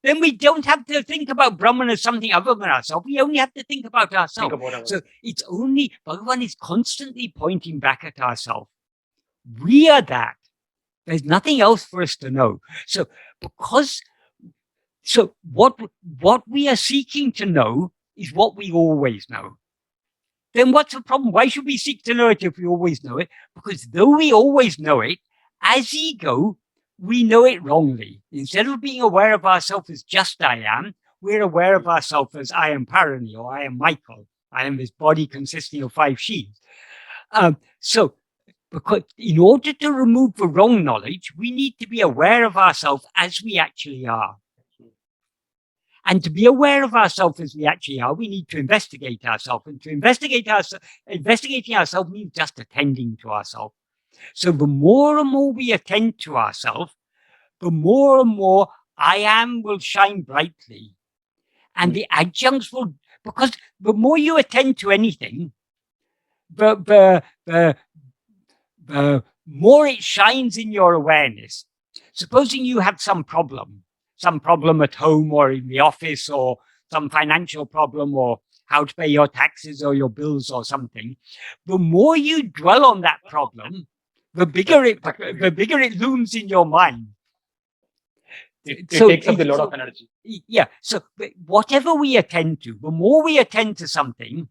then we don't have to think about Brahman as something other than ourselves. We only have to think about ourselves. So it's only, Bhagavan is constantly pointing back at ourselves. We are that. There's nothing else for us to know. So what we are seeking to know is what we always know. Then what's the problem? Why should we seek to know it if we always know it? Because though we always know it, as ego, we know it wrongly. Instead of being aware of ourselves as just I am, we're aware of ourselves as I am Palani, or I am Michael. I am this body consisting of 5 sheaths. Because in order to remove the wrong knowledge, we need to be aware of ourselves as we actually are. And to be aware of ourselves as we actually are, we need to investigate ourselves. And to investigating ourselves means just attending to ourselves. So the more and more we attend to ourselves, the more and more I am will shine brightly. And the adjuncts will, because the more you attend to anything, the more it shines in your awareness. Supposing you have some problem at home or in the office, or some financial problem, or how to pay your taxes or your bills or something, the more you dwell on that problem, the bigger it looms in your mind. It takes up a lot of energy. Yeah. So whatever we attend to, the more we attend to something,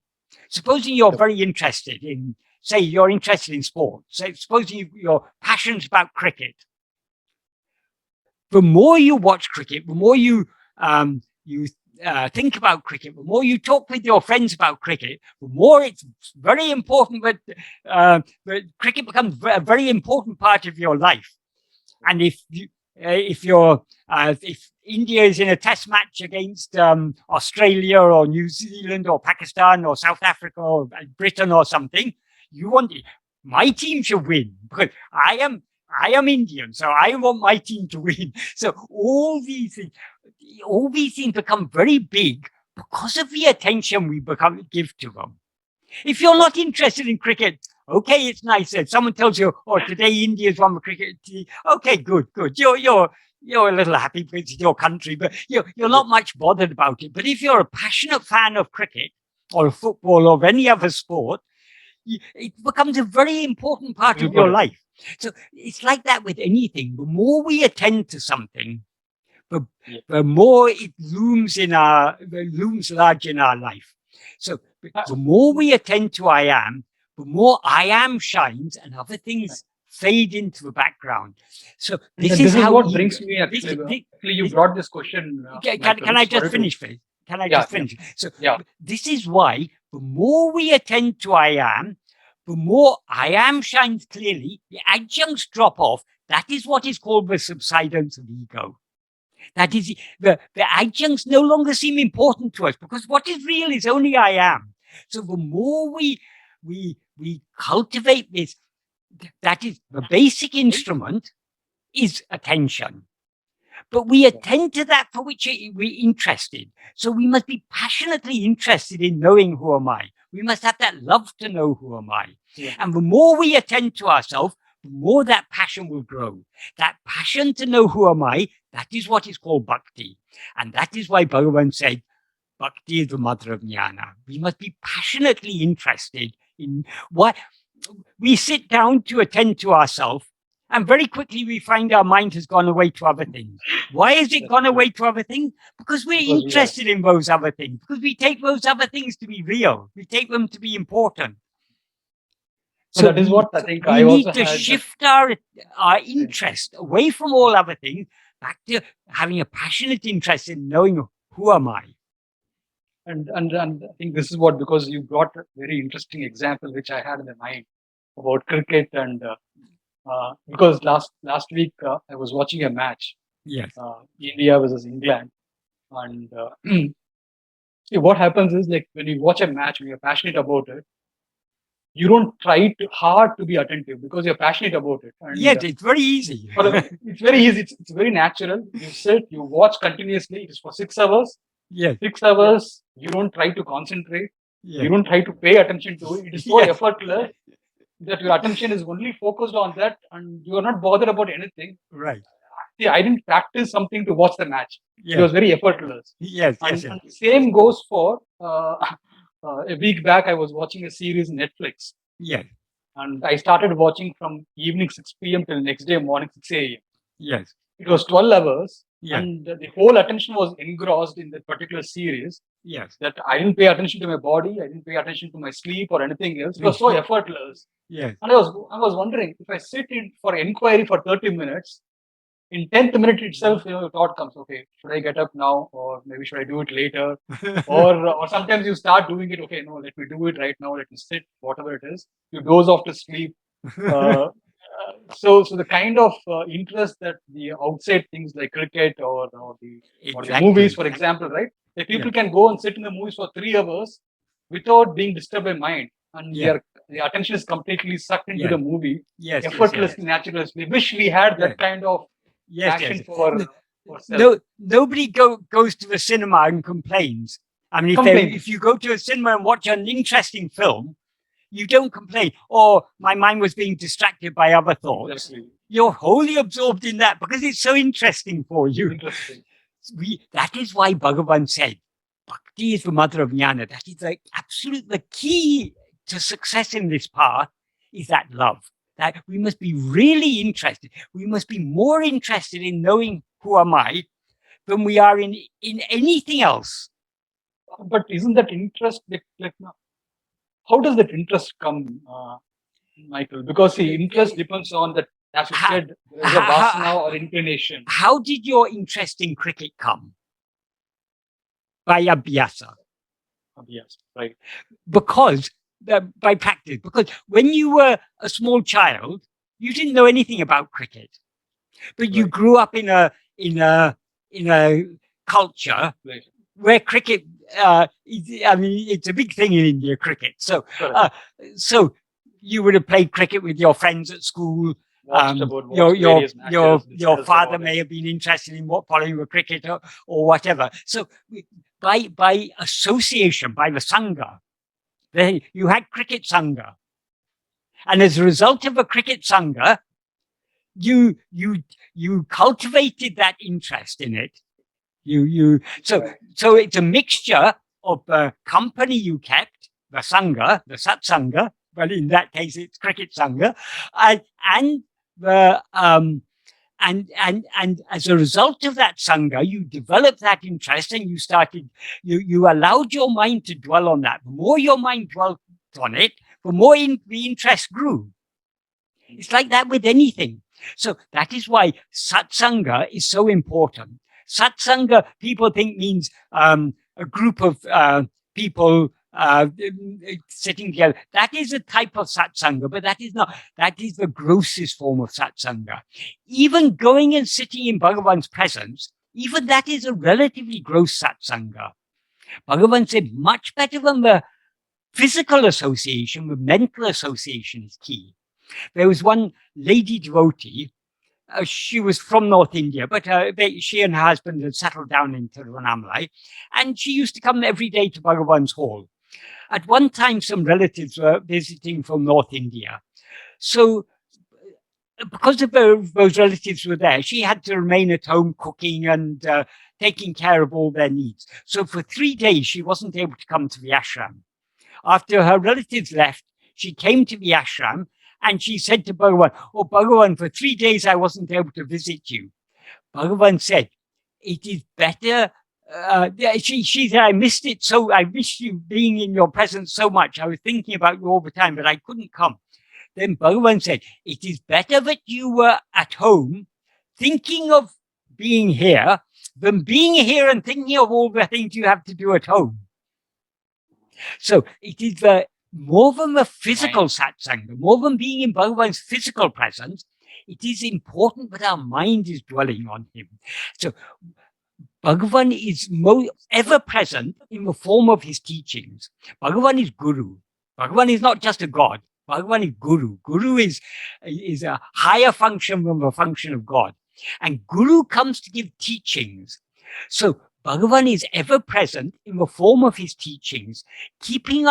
supposing you're very interested in, say you're interested in sport, supposing you're passionate about cricket, the more you watch cricket, the more you think about cricket, the more you talk with your friends about cricket, the more it's very important that cricket becomes a very important part of your life. And if India is in a test match against Australia or New Zealand or Pakistan or South Africa or Britain or something, you want my team should win, because I am Indian, so I want my team to win. So all these things become very big because of the attention we give to them. If you're not interested in cricket, okay, it's nice that someone tells you, "Oh, today India's won the cricket." Okay, good. You're a little happy because it's your country, but you're not much bothered about it. But if you're a passionate fan of cricket or football or any other sport, it becomes a very important part of your life. So it's like that with anything. The more we attend to something, the more it looms large in our life. So the more we attend to I am, the more I am shines and other things fade into the background. So this is what brings me actually, you brought this question. Can I just finish, please? Can I just finish? So this is why the more we attend to I am, the more I am shines clearly, the adjuncts drop off. That is what is called the subsidence of ego. That is, the adjuncts no longer seem important to us, because what is real is only I am. So the more we cultivate this, that is the basic instrument is attention. But we attend to that for which we're interested. So we must be passionately interested in knowing who am I. We must have that love to know who am I. Yeah. And the more we attend to ourselves, the more that passion will grow. That passion to know who am I, that is what is called bhakti. And that is why Bhagavan said, bhakti is the mother of jnana. We must be passionately interested in what we sit down to attend to ourselves. And very quickly we find our mind has gone away to other things. Why has it gone away to other things? Because we're interested in those other things. Because we take those other things to be real. We take them to be important. So that is what I think we need to shift our interest away from all other things, back to having a passionate interest in knowing who am I. And I think this is what, because you brought a very interesting example which I had in the mind about cricket, and because last week I was watching a match, yes, India versus England, and see, what happens is, like, when you watch a match, when you're passionate about it, you don't try hard to be attentive because you're passionate about it. And, yes, it's very easy. It's very easy. It's very natural. You sit, you watch continuously. It is for 6 hours. Yes. 6 hours. You don't try to concentrate. Yes. You don't try to pay attention to it. It is so effortless that your attention is only focused on that, and you are not bothered about anything. Right. See, I didn't practice something to watch the match. Yes. It was very effortless. Yes. And same goes for a week back. I was watching a series on Netflix. Yes. And I started watching from evening 6 p.m. till next day morning 6 a.m. Yes. It was 12 hours. Yes. And the whole attention was engrossed in that particular series. Yes. That I didn't pay attention to my body. I didn't pay attention to my sleep or anything else. It was so effortless. Yes. And I was wondering, if I sit in for inquiry for 30 minutes, in 10th minute itself, the thought comes, okay, should I get up now, or maybe should I do it later? or sometimes you start doing it, okay, no, let me do it right now, let me sit, whatever it is. You doze off to sleep. So the kind of interest that the outside things like cricket or the movies, for example, right? The people can go and sit in the movies for 3 hours without being disturbed by mind, and their attention is completely sucked into the movie, effortlessly, naturally. We wish we had that kind of passion for self. Nobody goes to the cinema and complains. I mean, if you go to a cinema and watch an interesting film, you don't complain, or my mind was being distracted by other thoughts. Exactly. You're wholly absorbed in that because it's so interesting for you. Interesting. That is why Bhagavan said, Bhakti is the mother of jnana. That is the key to success in this path, is that love. That we must be really interested. We must be more interested in knowing who am I than we are in anything else. But isn't that interest, like how does that interest come, Michael? Because the interest depends on that, as you said, there is a vasana or inclination. How did your interest in cricket come? By abhyasa. Abhyasa, right. Because by practice. Because when you were a small child, you didn't know anything about cricket, but you grew up in a culture where cricket. It's a big thing in India, cricket. So, so you would have played cricket with your friends at school. Your father may have been interested in following the cricket or whatever. So, by association, by the sangha, then you had cricket sangha, and as a result of a cricket sangha, you cultivated that interest in it. So it's a mixture of the company you kept, the sangha, the satsanga, but in that case it's cricket sangha, and as a result of that sangha, you developed that interest, and you allowed your mind to dwell on that. The more your mind dwelt on it, the more the interest grew. It's like that with anything. So that is why satsanga is so important. Satsanga, people think, means a group of people sitting together. That is a type of satsanga, but that is not. That is the grossest form of satsanga. Even going and sitting in Bhagavan's presence, even that is a relatively gross satsanga. Bhagavan said, much better than the physical association, the mental association is key. There was one lady devotee. She was from North India, but she and her husband had settled down in Tiruvannamalai, and she used to come every day to Bhagavan's hall. At one time, some relatives were visiting from North India. So because of those relatives were there, she had to remain at home cooking and taking care of all their needs. So for 3 days, she wasn't able to come to the ashram. After her relatives left, she came to the ashram, And she said to Bhagavan, "Oh, Bhagavan, for 3 days I wasn't able to visit you." Bhagavan said, "It is better." She said, "I missed it. So I missed you being in your presence so much. I was thinking about you all the time, but I couldn't come." Then Bhagavan said, "It is better that you were at home thinking of being here than being here and thinking of all the things you have to do at home." So it is more than the physical satsang, more than being in Bhagavan's physical presence, it is important that our mind is dwelling on him. So Bhagavan is ever present in the form of his teachings. Bhagavan is Guru. Bhagavan is not just a God. Bhagavan is Guru. Guru is a higher function than the function of God. And Guru comes to give teachings. So Bhagavan is ever present in the form of his teachings, keeping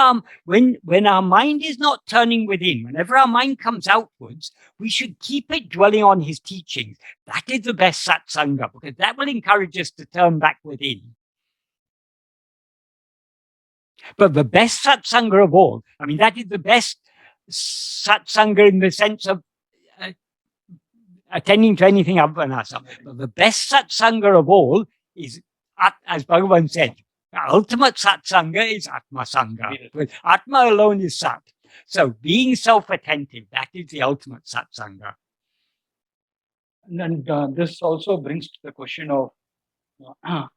when our mind is not turning within, whenever our mind comes outwards, we should keep it dwelling on his teachings. That is the best satsanga, because that will encourage us to turn back within. But the best satsanga of all, I mean, that is the best satsanga in the sense of attending to anything other than ourselves. But the best satsanga of all is, as Bhagavan said, ultimate satsanga is Atma-sanga. But Atma alone is Sat. So being self-attentive, that is the ultimate satsanga. And this also brings to the question of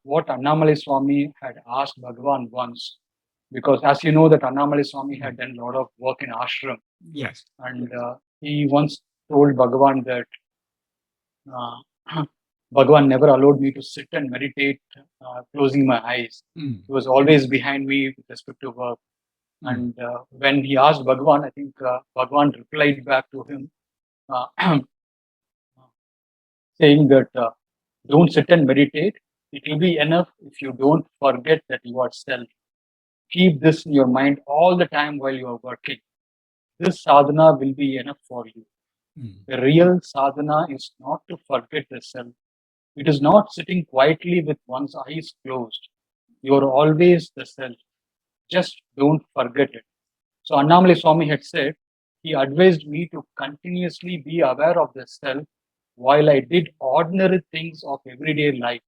what Annamalai Swami had asked Bhagavan once. Because as you know, that Annamalai Swami had done a lot of work in ashram. Yes. And he once told Bhagavan that Bhagavan never allowed me to sit and meditate closing my eyes. He was always behind me with respect to work. And when he asked Bhagavan, I think Bhagavan replied back to him saying that don't sit and meditate. It will be enough if you don't forget that you are self. Keep this in your mind all the time while you are working. This sadhana will be enough for you. The real sadhana is not to forget the self. It is not sitting quietly with one's eyes closed. You are always the self. Just don't forget it. So Annamalai Swami had said, he advised me to continuously be aware of the self while I did ordinary things of everyday life.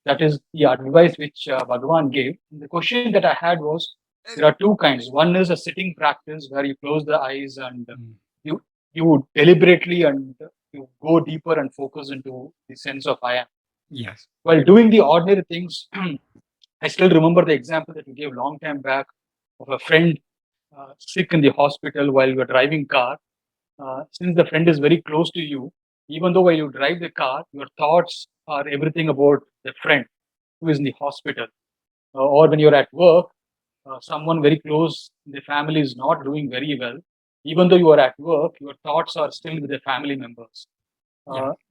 That is the advice which Bhagavan gave. And the question that I had was, there are two kinds. One is a sitting practice where you close the eyes and you deliberately and you go deeper and focus into the sense of I am. Yes. While doing the ordinary things, I still remember the example that we gave long time back of a friend sick in the hospital while you are driving car. Since the friend is very close to you, even though while you drive the car, your thoughts are everything about the friend who is in the hospital. Or when you're at work, someone very close in the family is not doing very well. Even though you are at work, your thoughts are still with the family members.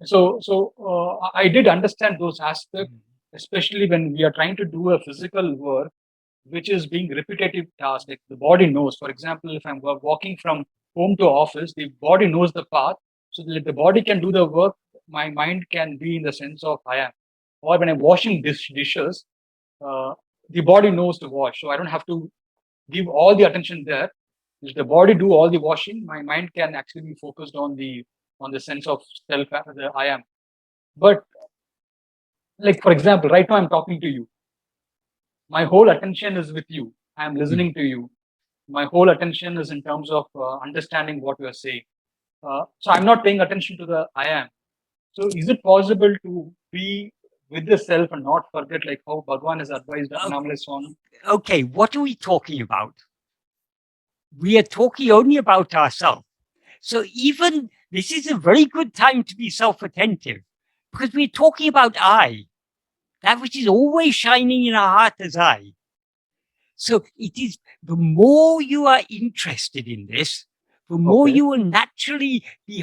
So I did understand those aspects, especially when we are trying to do a physical work, which is being repetitive task. Like the body knows. For example, if I'm walking from home to office, the body knows the path. So that the body can do the work, my mind can be in the sense of I am. Or when I'm washing dishes, the body knows to wash. So I don't have to give all the attention there. If the body do all the washing, my mind can actually be focused on the sense of self, the I am. But like, for example, right now I'm talking to you. My whole attention is with you. I'm listening to you. My whole attention is in terms of understanding what you are saying. So I'm not paying attention to the I am. So is it possible to be with the self and not forget, like how Bhagavan has advised Annamalai Swami? Okay, what are we talking about? We are talking only about ourselves. So even this is a very good time to be self-attentive, because we're talking about I, that which is always shining in our heart as I. So it is, the more you are interested in this, the more you will naturally be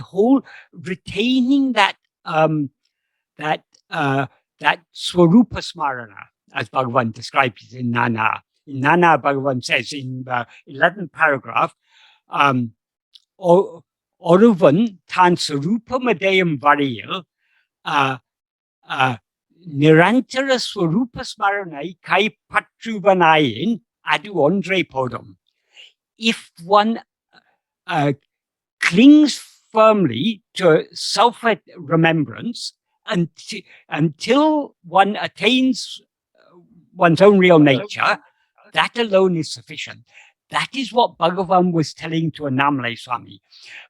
retaining that Swarupa Smarana, as Bhagavan describes it in Nāṇ Ār. In Nāṇ Ār, Bhagavan says in the 11th paragraph, Oruvan tan Swarupa Madayam Varayil, Nirantara Swarupa Smaranai Kai Patruvanayin Adu Andre Podam. If one clings firmly to self-remembrance until one attains one's own real nature. That alone is sufficient. That is what Bhagavan was telling to Annamalai Swami.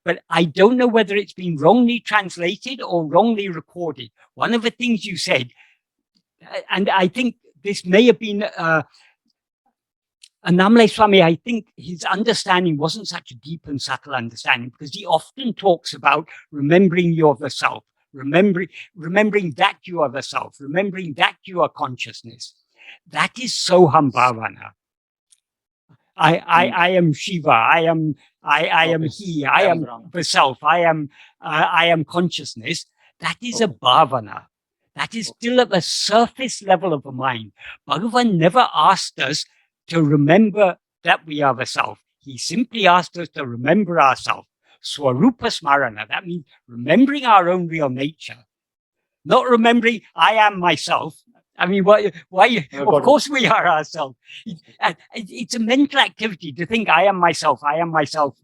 But I don't know whether it's been wrongly translated or wrongly recorded. One of the things you said, and I think this may have been Annamalai Swami, I think his understanding wasn't such a deep and subtle understanding, because he often talks about remembering you're the self, remembering that you are the self, remembering that you are consciousness. That is Soham Bhavana. I am Shiva. I am he. I am the self. I am consciousness. That is a bhavana. That is still at the surface level of the mind. Bhagavan never asked us to remember that we are the self. He simply asked us to remember ourselves. Swarupa Smarana. That means remembering our own real nature, not remembering I am myself. I mean, why? Of course we are ourselves. It's a mental activity to think I am myself. I am myself.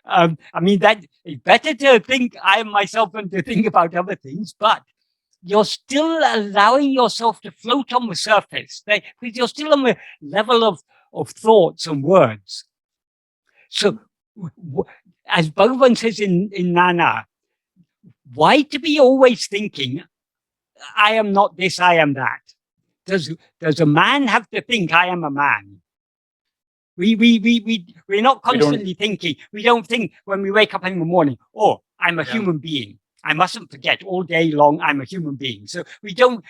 I mean, that it's better to think I am myself than to think about other things, but you're still allowing yourself to float on the surface, because you're still on the level of thoughts and words. So, as Bhagavan says in Nāṉ Ār, why to be always thinking, I am not this, I am that? Does a man have to think, I am a man? We're not constantly thinking. We don't think when we wake up in the morning, oh, I'm a human being. I mustn't forget all day long I'm a human being. So we don't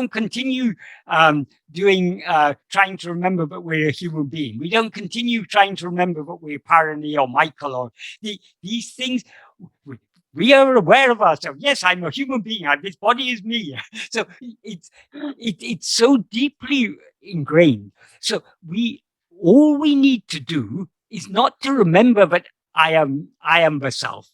continue trying to remember that we're a human being. We don't continue trying to remember that we're Palani or Michael or these things. We are aware of ourselves. Yes, I'm a human being. This body is me. So it's so deeply ingrained. So all we need to do is not to remember that I am the self.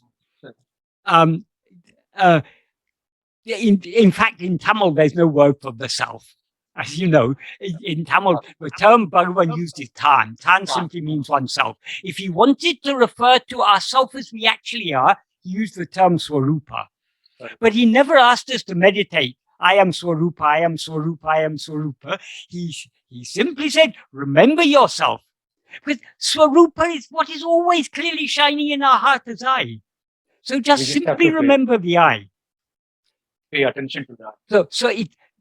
In fact, in Tamil, there's no word for the self. As you know, in Tamil, the term Bhagavan used is Tan. Tan simply means oneself. If he wanted to refer to ourself as we actually are, he used the term Swarupa. But he never asked us to meditate. I am Swarupa, I am Swarupa, I am Swarupa. He simply said, remember yourself. Because Swarupa is what is always clearly shining in our heart as I. So just simply remember the I. Pay attention to that. So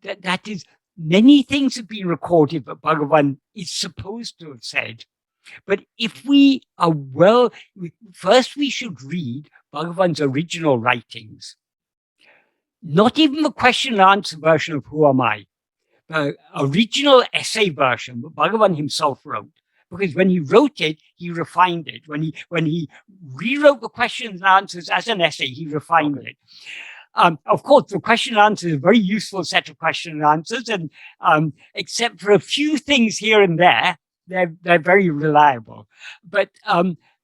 that is, many things have been recorded that Bhagavan is supposed to have said. But if we are first we should read Bhagavan's original writings. Not even the question and answer version of Who Am I? The original essay version that Bhagavan himself wrote. Because when he wrote it, he refined it. When he rewrote the questions and answers as an essay, he refined it. Of course, the question and answer is a very useful set of question and answers, and except for a few things here and there, they're very reliable. But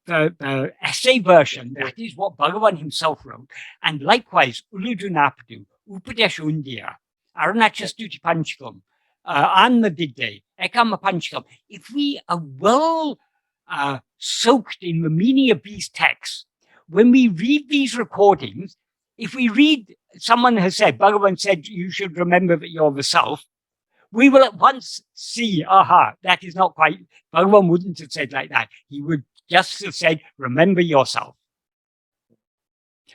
the essay version, that is what Bhagavan himself wrote. And likewise, Uḷḷadu Nāṛpadu, Upadēśa Undiyār, Aruṇācala Pañcaratnam, ātma-vicāra, Pañcaratnam. If we are well soaked in the meaning of these texts, when we read these recordings, if we read, someone has said, Bhagavan said, you should remember that you're the self, we will at once see, aha, that is not quite, Bhagavan wouldn't have said like that. He would just have said, remember yourself.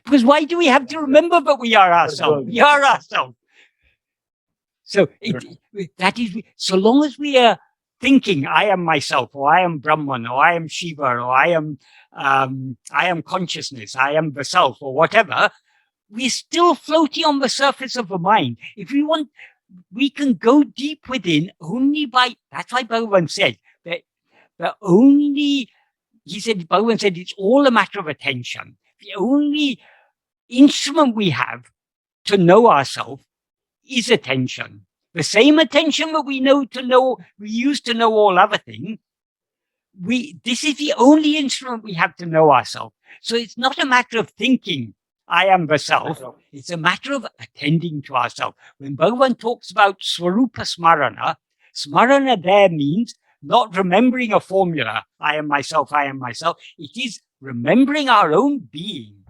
Because why do we have to remember that we are ourselves? We are ourselves. So that is, so long as we are thinking, I am myself, or I am Brahman, or I am Shiva, or I am consciousness, I am the self, or whatever, we're still floating on the surface of the mind. If we want, we can go deep within only by, that's why Bhagavan said, that Bhagavan said, it's all a matter of attention. The only instrument we have to know ourselves is attention. The same attention that we use to know all other things. This is the only instrument we have to know ourselves. So it's not a matter of thinking, I am the self. It's a matter of attending to ourselves. When Bhagavan talks about Swarupa Smarana, Smarana there means not remembering a formula, I am myself, I am myself. It is remembering our own being,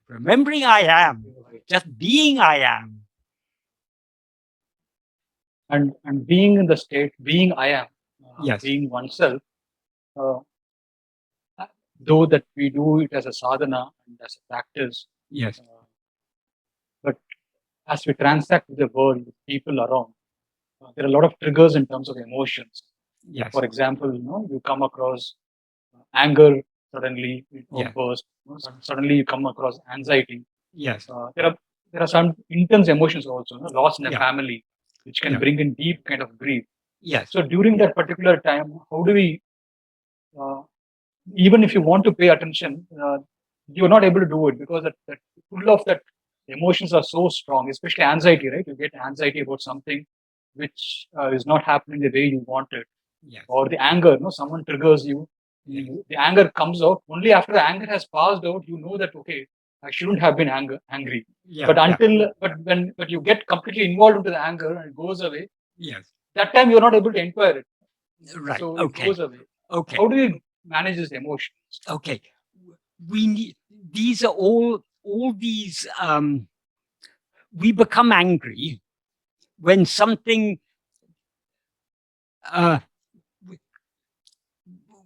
remembering I am, just being I am. And being in the state, being I am, Yes. being oneself, though that we do it as a sadhana and as a practice, Yes. But as we transact with the world, with people around, there are a lot of triggers in terms of emotions. Yes. For example, you come across anger, suddenly it Yeah. outbursts. Suddenly you come across anxiety. Yes. There are some intense emotions also, loss in a Yeah. family, which can Yeah. bring in deep kind of grief. Yes. So during that particular time, how do we, even if you want to pay attention, you're not able to do it because that full of that emotions are so strong, especially anxiety, right? You get anxiety about something which is not happening the way you want it. Yes. Or the anger, someone triggers you. Yes. The anger comes out. Only after the anger has passed out, you know that, okay, I shouldn't have been angry. Yeah. But you get completely involved into the anger and it goes away. Yes. That time you're not able to inquire it. Right. So Okay. it goes away. Okay. How do you manage this emotion? Okay. We need, these are all these, we become angry when something,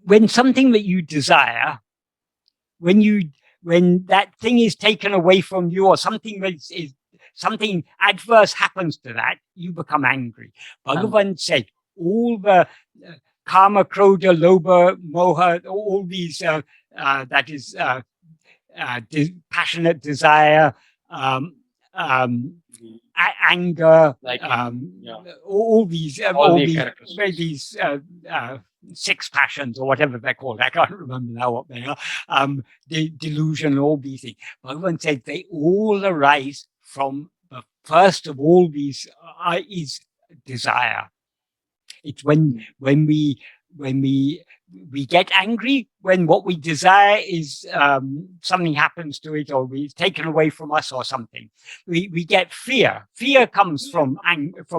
when something that you desire, when that thing is taken away from you, or something that is something adverse happens to that, you become angry. Bhagavan said all the kama, krodha, lobha, moha, all these that is passionate desire, anger, all these six passions, or whatever they're called. I can't remember now what they are. The delusion, all these things. Bhagavan said they all arise from the first of all these is desire. It's when we get angry, when what we desire is something happens to it, or it's taken away from us, or something. We get fear. Fear comes from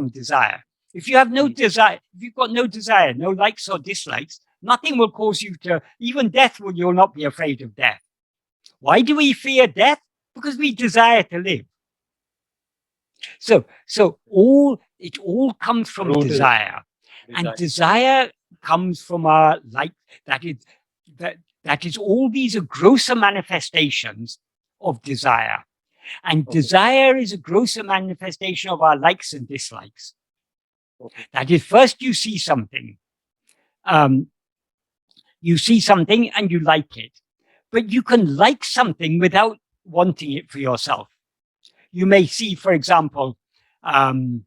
desire. If you have no desire, if you've got no desire, no likes or dislikes, nothing will cause you to, even death you'll not be afraid of death. Why do we fear death? Because we desire to live. So it all comes from desire. And desire comes from our like, that is all these are grosser manifestations of desire. And desire is a grosser manifestation of our likes and dislikes. That is, first you see something. You see something and you like it. But you can like something without wanting it for yourself. You may see, for example, the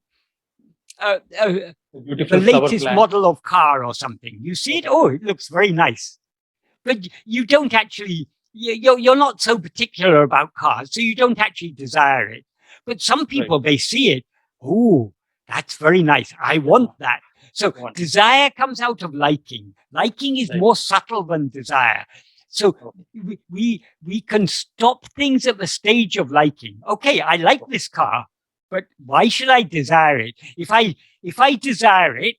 latest model of car or something. You see it, oh, it looks very nice. But you don't actually, you're not so particular about cars, so you don't actually desire it. But some people, they see it, oh, that's very nice. I want that. So desire comes out of liking. Liking is more subtle than desire. So we can stop things at the stage of liking. Okay, I like this car, but why should I desire it? If I desire it,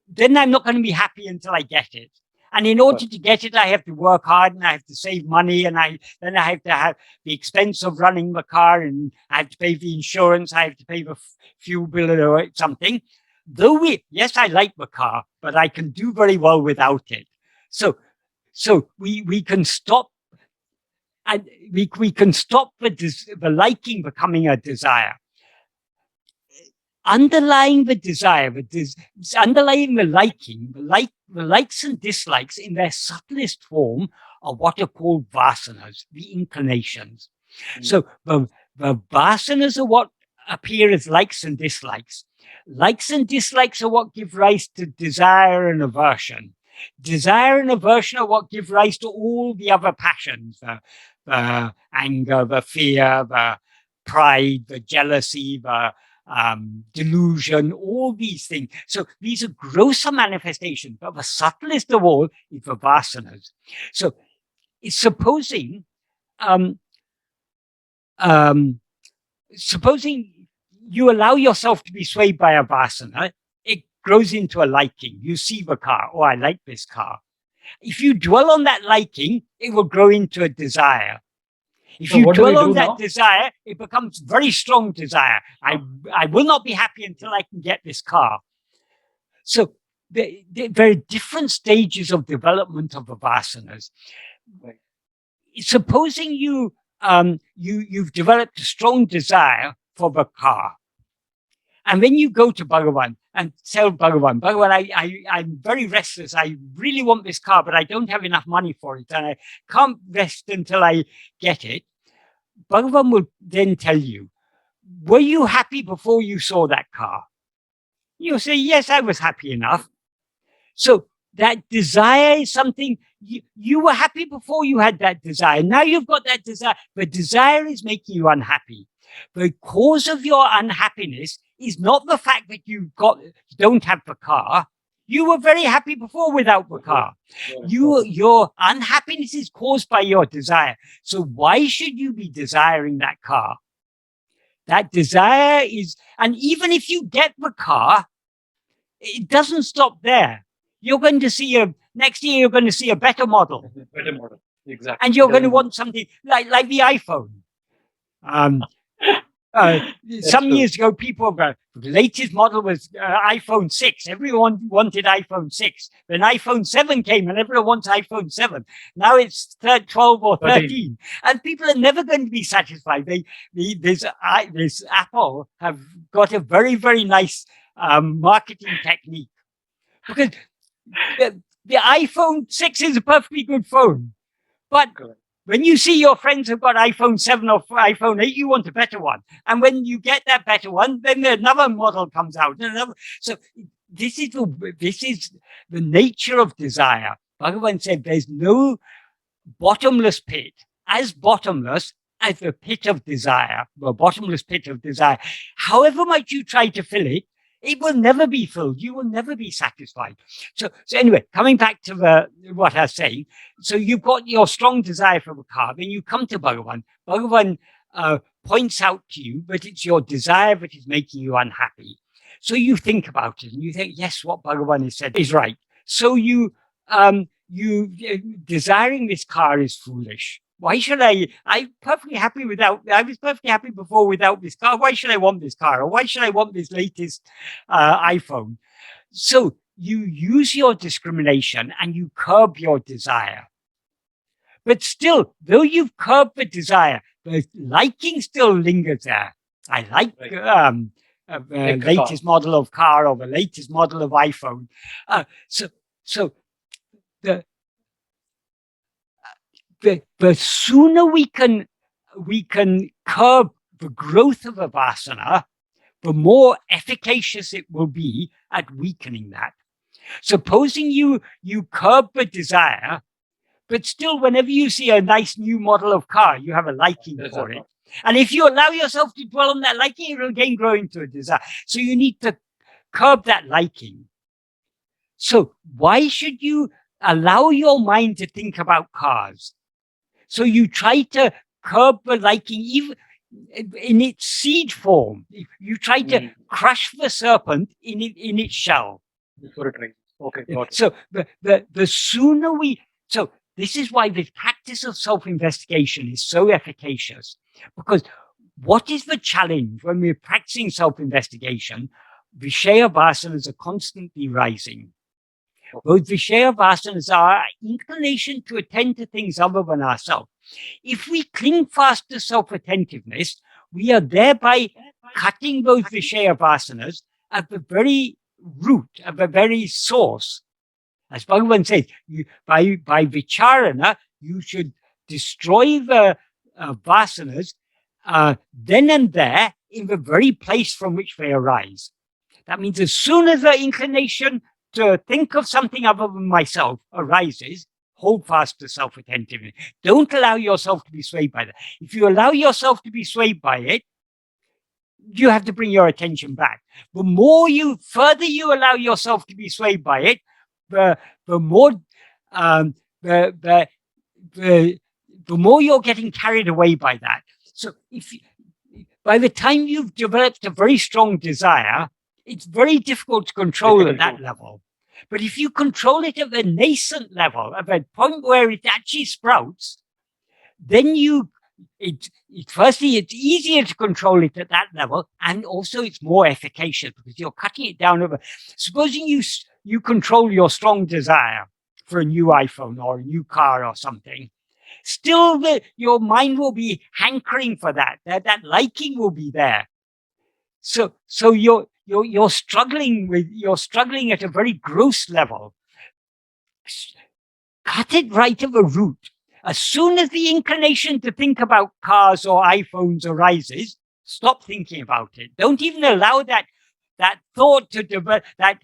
then I'm not going to be happy until I get it. And in order to get it, I have to work hard, and I have to save money, and then I have to have the expense of running the car, and I have to pay the insurance, I have to pay the fuel bill or something. Though yes, I like the car, but I can do very well without it. So we can stop, and we can stop the liking becoming a desire. Underlying the desire, underlying the liking, the likes and dislikes in their subtlest form are what are called vasanas, the inclinations. So the vasanas are what appear as likes and dislikes. Likes and dislikes are what give rise to desire and aversion. Desire and aversion are what give rise to all the other passions, the anger, the fear, the pride, the jealousy, the delusion, all these things. So these are grosser manifestations, but the subtlest of all is the vasanas. So supposing supposing you allow yourself to be swayed by a vasana, it grows into a liking. You see the car. Oh, I like this car. If you dwell on that liking, it will grow into a desire. If you dwell on that desire, it becomes very strong desire. I will not be happy until I can get this car. So there are different stages of development of the vasanas. Right. Supposing you've developed a strong desire for the car, and then you go to Bhagavan and tell Bhagavan, I'm very restless. I really want this car, but I don't have enough money for it, and I can't rest until I get it. Bhagavan will then tell you, were you happy before you saw that car? You'll say, yes, I was happy enough. So that desire is something, you were happy before you had that desire. Now you've got that desire. The desire is making you unhappy. The cause of your unhappiness is not the fact that you don't have the car. You were very happy before without the car. Your unhappiness is caused by your desire. So why should you be desiring that car? That desire is, and even if you get the car, it doesn't stop there. You're going to see next year, you're going to see a better model. Better model, exactly. And you're going to want something like the iPhone. Some years ago, the latest model was iPhone 6. Everyone wanted iPhone 6. Then iPhone 7 came and everyone wants iPhone 7. Now it's 12 or 13. And people are never going to be satisfied. This Apple have got a very, very nice marketing technique. Because the iPhone 6 is a perfectly good phone. But when you see your friends have got iPhone 7 or iPhone 8, you want a better one. And when you get that better one, then another model comes out. So this is the nature of desire. Bhagavan said there's no bottomless pit as bottomless as the pit of desire, the bottomless pit of desire. However much you try to fill it, it will never be filled. You will never be satisfied. So anyway, coming back to what I was saying, so you've got your strong desire for the car, then you come to Bhagavan. Bhagavan points out to you that it's your desire that is making you unhappy. So you think about it and you think, yes, what Bhagavan has said is right. So desiring this car is foolish. Why should I'm perfectly happy I was perfectly happy before without this car. Why should I want this car? Or why should I want this latest iPhone? So you use your discrimination and you curb your desire. But still, though you've curbed the desire, the liking still lingers there. I like the latest model of car or the latest model of iPhone. So the sooner we can curb the growth of a vasana, the more efficacious it will be at weakening that. Supposing you curb the desire, but still whenever you see a nice new model of car, you have a liking for it. And if you allow yourself to dwell on that liking, it will again grow into a desire. So you need to curb that liking. So why should you allow your mind to think about cars? So you try to curb the liking even in its seed form. You try to crush the serpent in its shell. Before it rains. Okay, got it. So the sooner so this is why the practice of self-investigation is so efficacious. Because what is the challenge when we're practicing self-investigation? Vishaya vasanas are constantly rising. Those Vishaya vasanas are our inclination to attend to things other than ourselves. If we cling fast to self-attentiveness, we are thereby cutting those Vishaya vasanas at the very root, at the very source. As Bhagavan says, by vicharana, you should destroy the vasanas then and there in the very place from which they arise. That means as soon as the inclination to think of something other than myself arises, hold fast to self-attentiveness. Don't allow yourself to be swayed by that. If you allow yourself to be swayed by it, you have to bring your attention back. The further you allow yourself to be swayed by it, the more you're getting carried away by that. So by the time you've developed a very strong desire, it's very difficult to control at that level. But if you control it at the nascent level, at the point where it actually sprouts, then firstly, it's easier to control it at that level, and also it's more efficacious because you're cutting it down over. Supposing you control your strong desire for a new iPhone or a new car or something, still your mind will be hankering for that. That liking will be there. So you're struggling at a very gross level. Cut it right at the root. As soon as the inclination to think about cars or iPhones arises, stop thinking about it. Don't even allow that thought to develop, that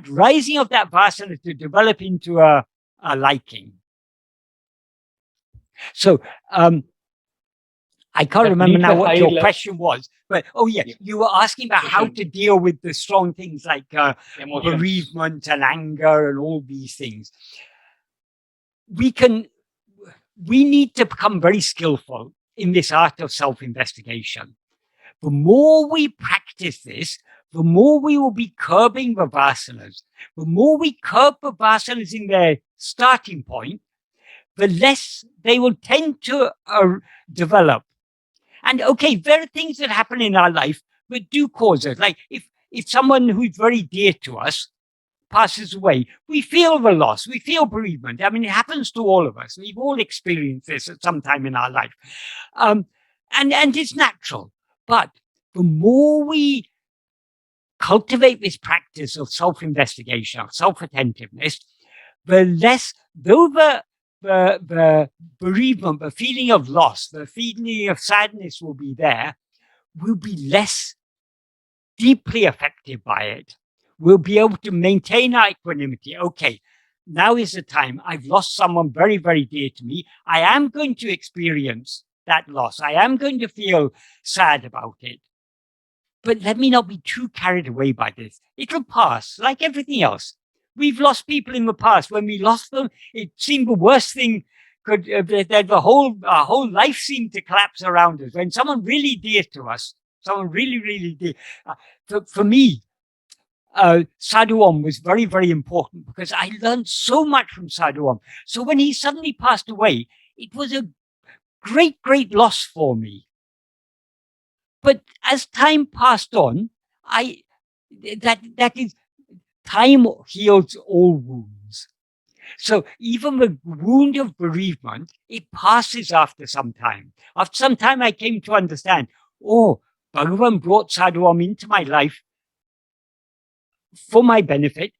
rising of that vasana to develop into a liking. So I can't remember now what your question was, but you were asking about how to deal with the strong things like bereavement and anger and all these things. We need to become very skillful in this art of self-investigation. The more we practice this, the more we will be curbing the vasanas. The more we curb the vasanas in their starting point, the less they will tend to develop. And there are things that happen in our life that do cause us. Like if someone who's very dear to us passes away, we feel the loss, we feel bereavement. I mean, it happens to all of us. We've all experienced this at some time in our life. And it's natural. But the more we cultivate this practice of self-investigation, of self-attentiveness, the less, though the bereavement, the feeling of loss, the feeling of sadness will be there, we'll be less deeply affected by it. We'll be able to maintain our equanimity. Okay, now is the time. I've lost someone very, very dear to me. I am going to experience that loss. I am going to feel sad about it. But let me not be too carried away by this. It'll pass, like everything else. We've lost people in the past. When we lost them, it seemed the worst thing that our whole life seemed to collapse around us. When someone really dear to us, someone really, really dear. For me, Sadhu Om was very, very important because I learned so much from Sadhu Om. So when he suddenly passed away, it was a great, great loss for me. But as time passed on, that is, time heals all wounds. So even the wound of bereavement, it passes after some time. After some time, I came to understand, Bhagavan brought Sadhu Om into my life for my benefit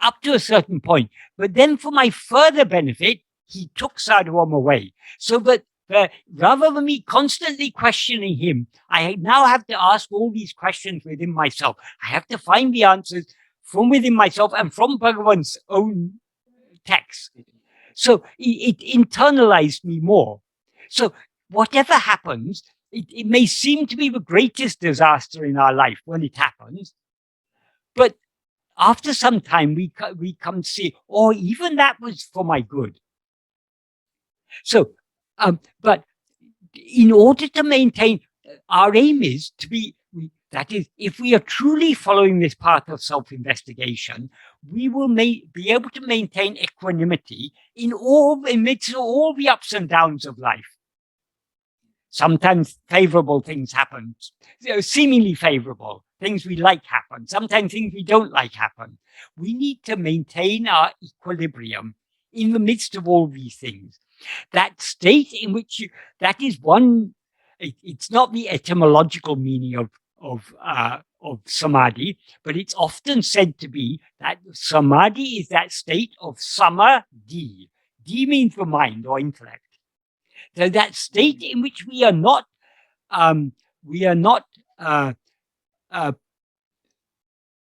up to a certain point. But then for my further benefit, he took Sadhu Om away. So that rather than me constantly questioning him, I now have to ask all these questions within myself. I have to find the answers from within myself and from Bhagavan's own text. So it internalized me more. So whatever happens, it may seem to be the greatest disaster in our life when it happens, but after some time we come to see, even that was for my good. So, but in order to maintain, our aim is to be, that is, if we are truly following this path of self-investigation, we will be able to maintain equanimity amidst all the ups and downs of life. Sometimes favorable things happen, seemingly favorable. Things we like happen. Sometimes things we don't like happen. We need to maintain our equilibrium in the midst of all these things. That state in which that is one, it's not the etymological meaning of samadhi, but it's often said to be that samadhi is that state of samadhi. Di means the mind or intellect. So that state in which we are not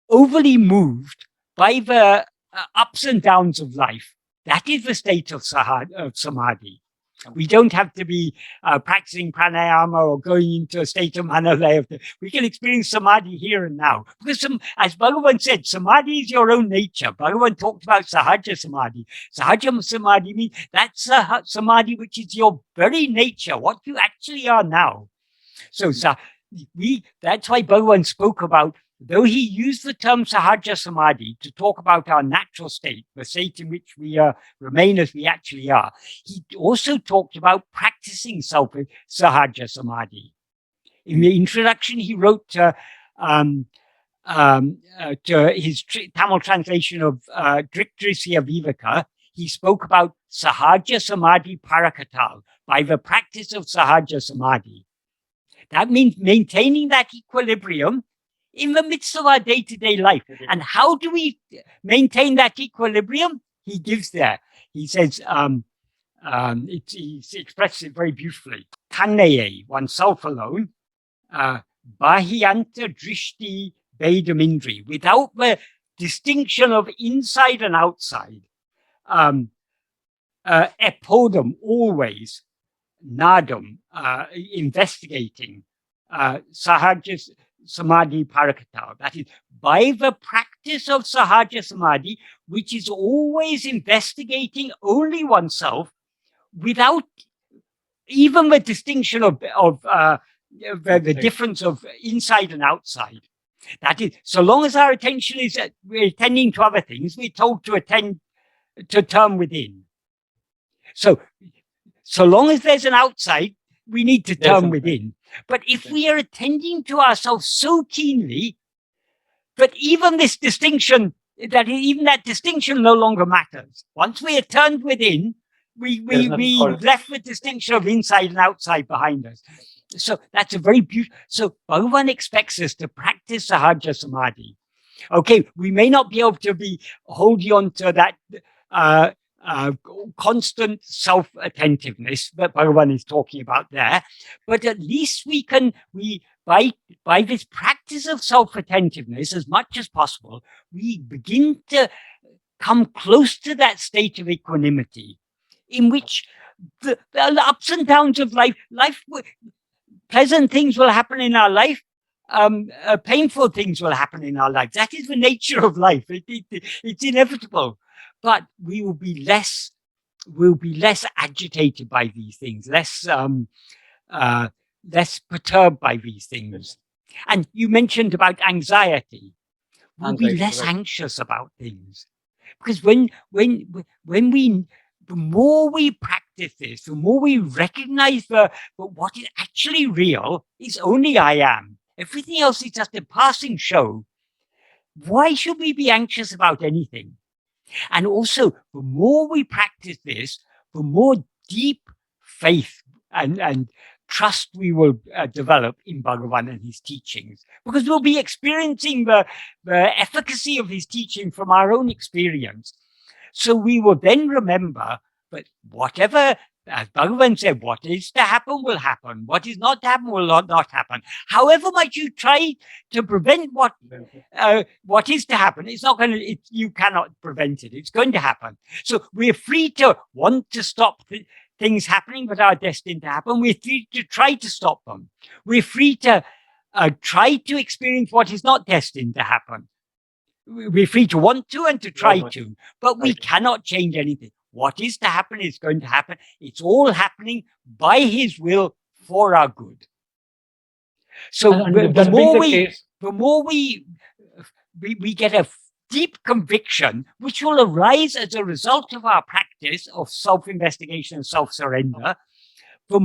overly moved by the ups and downs of life. That is the state of samadhi. We don't have to be practicing pranayama or going into a state of manalaya. We can experience samadhi here and now. Because as Bhagavan said, samadhi is your own nature. Bhagavan talked about sahaja samadhi. Sahaja samadhi means that's samadhi which is your very nature, what you actually are now. So that's why Bhagavan spoke about though he used the term sahaja samadhi to talk about our natural state, the state in which we remain as we actually are, he also talked about practicing sahaja samadhi. In the introduction, he wrote to his Tamil translation of Drikdrisya Viveka, he spoke about sahaja samadhi parakatal, by the practice of sahaja samadhi. That means maintaining that equilibrium in the midst of our day-to-day life. And how do we maintain that equilibrium? He gives there. He says, he expresses it very beautifully. Tannaye, oneself alone, bahyanta drishti vedamindri, without the distinction of inside and outside. Epodam, always. Nadam, investigating. Sahaja samadhi parakatal. That is, by the practice of sahaja samadhi, which is always investigating only oneself, without even the distinction of the difference of inside and outside. That is, so long as our attention is we're attending to other things, we're told to attend to turn within. So long as there's an outside, we need to turn within. But if we are attending to ourselves so keenly that even this distinction, that distinction no longer matters. Once we are turned within, we left the distinction of inside and outside behind us. So that's a very beautiful. So Bhagavan expects us to practice sahaja samadhi. Okay, we may not be able to be holding on to that constant self-attentiveness that Bhagavan is talking about there, but at least by this practice of self-attentiveness, as much as possible, we begin to come close to that state of equanimity, in which the ups and downs of life, pleasant things will happen in our life, painful things will happen in our life. That is the nature of life. It's inevitable. But we will be less agitated by these things, less perturbed by these things. And you mentioned about anxiety. We'll be less anxious about things, because the more we practice this, the more we recognize that what is actually real is only I am. Everything else is just a passing show. Why should we be anxious about anything? And also, the more we practice this, the more deep faith and trust we will develop in Bhagavan and his teachings, because we'll be experiencing the efficacy of his teaching from our own experience. So we will then remember that whatever, as Bhagavan said, what is to happen will happen. What is not to happen will not happen. However much you try to prevent what is to happen, it's not going to. You cannot prevent it. It's going to happen. So we're free to want to stop things happening that are destined to happen. We're free to try to stop them. We're free to try to experience what is not destined to happen. We're free to want to and to try to, but we cannot change anything. What is to happen is going to happen. It's all happening by his will for our good. So the more we get a deep conviction, which will arise as a result of our practice of self-investigation and self-surrender, the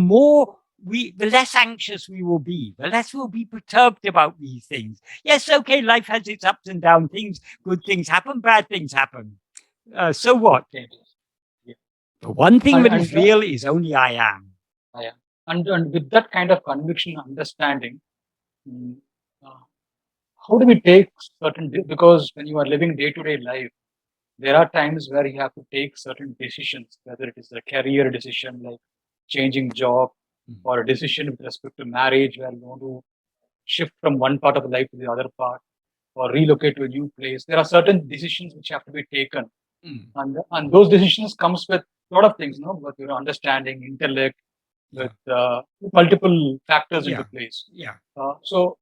less anxious we will be, the less we'll be perturbed about these things. Yes, okay, life has its ups and downs. Good things happen, bad things happen. So what? The one thing that is real is only I am. And with that kind of conviction, understanding, how do we take because when you are living day-to-day life, there are times where you have to take certain decisions, whether it is a career decision like changing job, or a decision with respect to marriage, where you want to shift from one part of life to the other part, or relocate to a new place. There are certain decisions which have to be taken. And those decisions comes with a lot of things, with your understanding, intellect, with multiple factors into place. So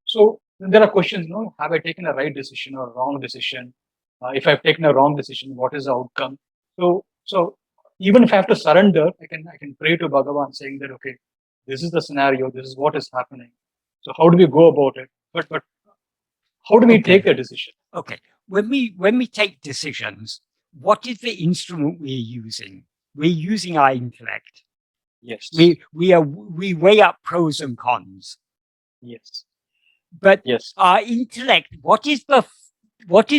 there are questions, have I taken a right decision or a wrong decision? If I've taken a wrong decision, what is the outcome? So even if I have to surrender, I can pray to Bhagavan saying that, okay, this is the scenario, this is what is happening. So how do we go about it? But how do we take a decision? Okay. When we take decisions, what is the instrument we're using? We're using our intellect. Yes. We weigh up pros and cons. Yes. But yes. Our intellect, what is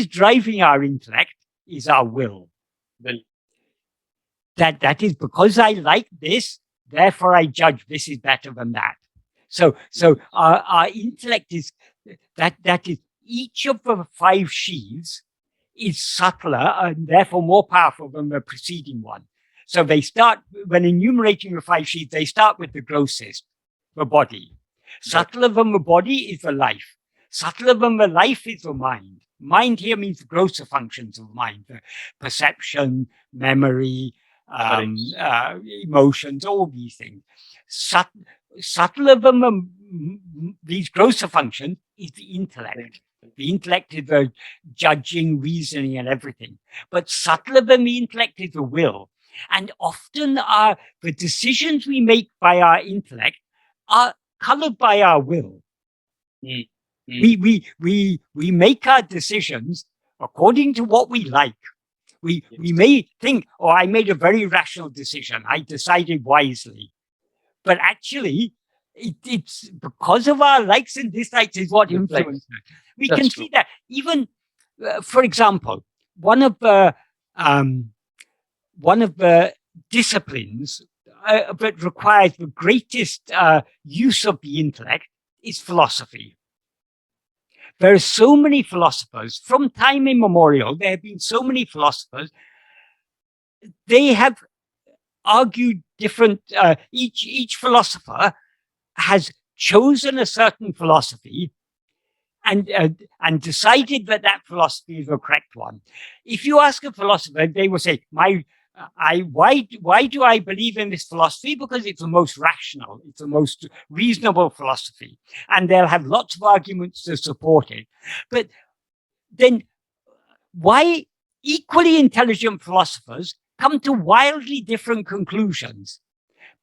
driving our intellect is our will. That is because I like this, therefore I judge this is better than that. So our intellect is that is each of the 5 sheaths is subtler and therefore more powerful than the preceding one. So they start, when enumerating the 5 sheaths, they start with the grossest, the body. Subtler than the body is the life. Subtler than the life is the mind. Mind here means the grosser functions of mind, the perception, memory, emotions, all these things. Subtler than these grosser functions is the intellect. The intellect is the judging, reasoning, and everything. But subtler than the intellect is the will. And often the decisions we make by our intellect are colored by our will. We make our decisions according to what we like. We may think, oh, I made a very rational decision. I decided wisely. But actually, it's because of our likes and dislikes is what influences it. We can see that even, for example, one of the disciplines that requires the greatest use of the intellect is philosophy. There are so many philosophers from time immemorial. There have been so many philosophers. They have argued different. Each philosopher has chosen a certain philosophy and decided that philosophy is the correct one. If you ask a philosopher, they will say, why do I believe in this philosophy? Because it's the most rational, it's the most reasonable philosophy. And they'll have lots of arguments to support it. But then why equally intelligent philosophers come to wildly different conclusions?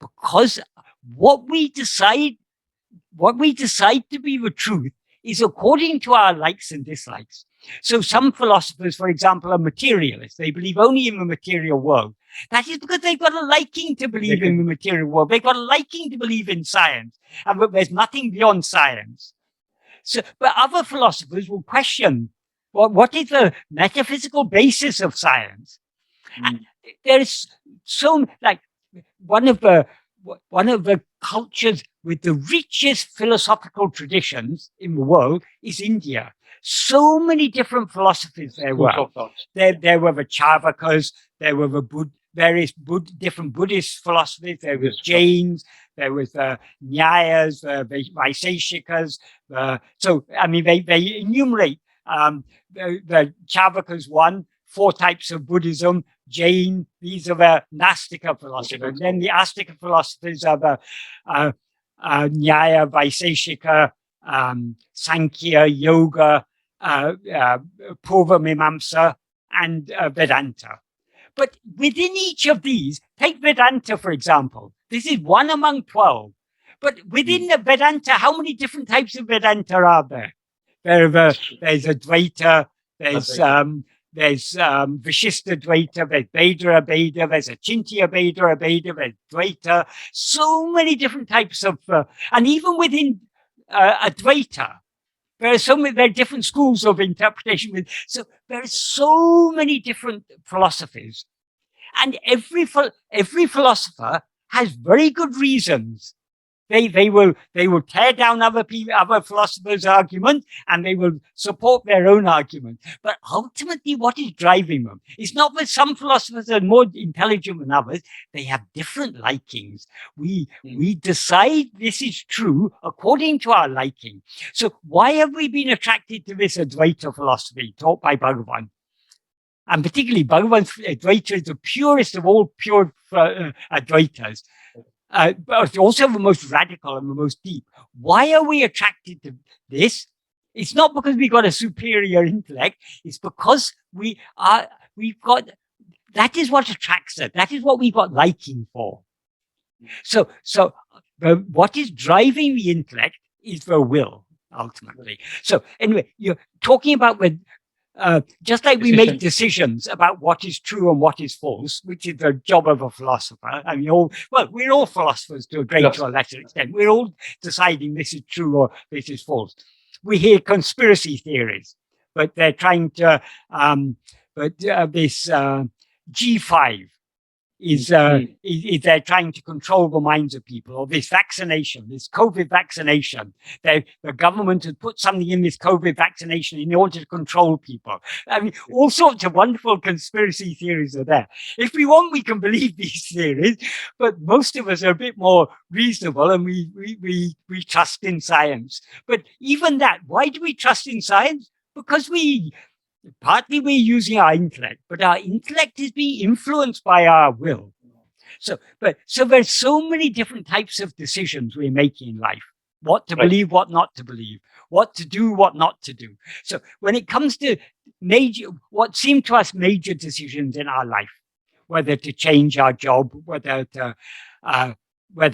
Because what we decide to be the truth is according to our likes and dislikes. So some philosophers, for example, are materialists. They believe only in the material world. That is because they've got a liking to believe in the material world. They've got a liking to believe in science, and there's nothing beyond science. So, but other philosophers will question what is the metaphysical basis of science. And there is one of the cultures with the richest philosophical traditions in the world is India. So many different philosophies there were. There were the Charvakas, there were the various different Buddhist philosophies, there was Jains, there was the Nyayas, the Vaiseshikas. So, I mean, they enumerate the Charvakas 4 types of Buddhism, Jain, these are the Nastika philosophers. And then the Astika philosophers are the Nyaya, Vaiseshika, Sankhya, Yoga, Purva Mimamsa, and Vedanta. But within each of these, take Vedanta, for example. This is 1 among 12. But within the Vedanta, how many different types of Vedanta are there? There's Advaita, there's Vishishta Dvaita, there's Vedra Abheda, there's Achintya Abheda, there's Dvaita. So many different types of, and even within Advaita, there are different schools of interpretation. So there are so many different philosophies, and every philosopher has very good reasons. They will tear down other philosophers' argument, and they will support their own argument. But ultimately, what is driving them? It's not that some philosophers are more intelligent than others. They have different likings. We decide this is true according to our liking. So why have we been attracted to this Advaita philosophy taught by Bhagavan? And particularly, Bhagavan's Advaita is the purest of all pure Advaitas. But also the most radical and the most deep. Why are we attracted to this? It's not because we've got a superior intellect. It's because that is what attracts us. That is what we've got liking for. So what is driving the intellect is the will. ultimately. So anyway, you're talking about when, just like we make decisions about what is true and what is false, which is the job of a philosopher. I mean, we're all philosophers to a greater or lesser extent. We're all deciding this is true or this is false. We hear conspiracy theories, but they're trying to, this G5 is they're trying to control the minds of people, or this vaccination, this COVID vaccination. The government has put something in this COVID vaccination in order to control people. I mean, all sorts of wonderful conspiracy theories are there. If we want, we can believe these theories, but most of us are a bit more reasonable, and we trust in science. But even that, why do we trust in science? Because partly we're using our intellect, but our intellect is being influenced by our will. So there's so many different types of decisions we're making in life. What to believe, what not to believe, what to do, what not to do. So when it comes to what seem to us major decisions in our life, whether to change our job, whether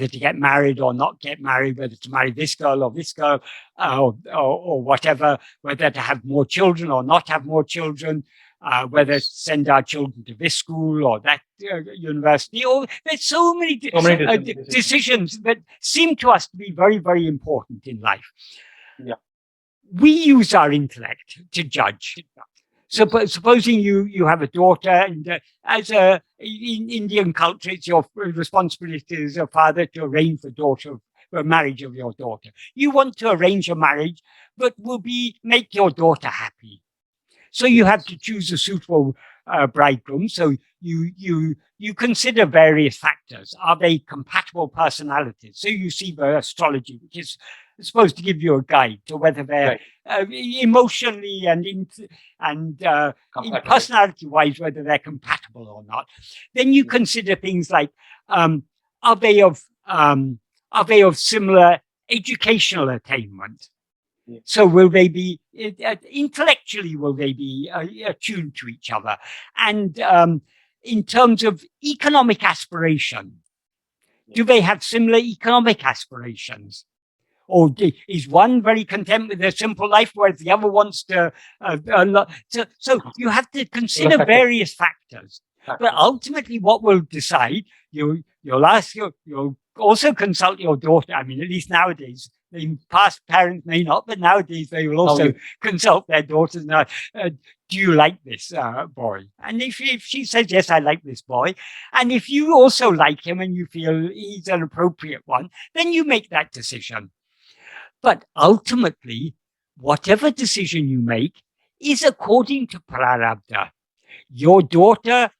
to get married or not get married, whether to marry this girl or this girl, or whatever, whether to have more children or not have more children, whether to send our children to this school or that university. There's so many decisions that seem to us to be very, very important in life. Yeah. We use our intellect to judge. So, supposing you have a daughter, and in Indian culture, it's your responsibility as a father to arrange the marriage of your daughter. You want to arrange a marriage that will make your daughter happy. So you have to choose a suitable bridegroom. So you consider various factors. Are they compatible personalities? So you see the astrology, which is supposed to give you a guide to whether they're emotionally and personality-wise, whether they're compatible or not. Then you consider things like, are they of similar educational attainment? Yeah. So will they be intellectually? Will they be attuned to each other? And in terms of economic aspiration, do they have similar economic aspirations? Or is one very content with their simple life, whereas the other wants to? So you have to consider various factors. But ultimately, what will decide? You'll also consult your daughter. I mean, at least nowadays, past parents may not, but nowadays they will also consult their daughters. Now, do you like this boy? And if she says yes, I like this boy, and if you also like him and you feel he's an appropriate one, then you make that decision. But ultimately, whatever decision you make is according to prarabdha. Your daughter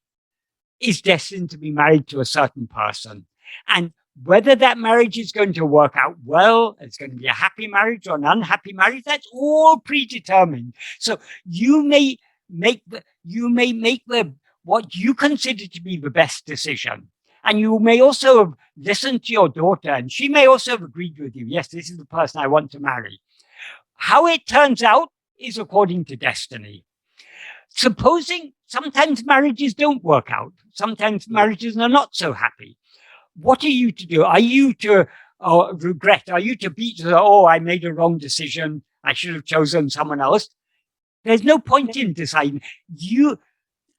is destined to be married to a certain person. And whether that marriage is going to work out well, it's going to be a happy marriage or an unhappy marriage, that's all predetermined. So you may make what you consider to be the best decision. And you may also have listened to your daughter, and she may also have agreed with you. Yes, this is the person I want to marry. How it turns out is according to destiny. Supposing sometimes marriages don't work out. Sometimes marriages are not so happy. What are you to do? Are you to regret? Are you to beat, I made a wrong decision. I should have chosen someone else. There's no point in deciding.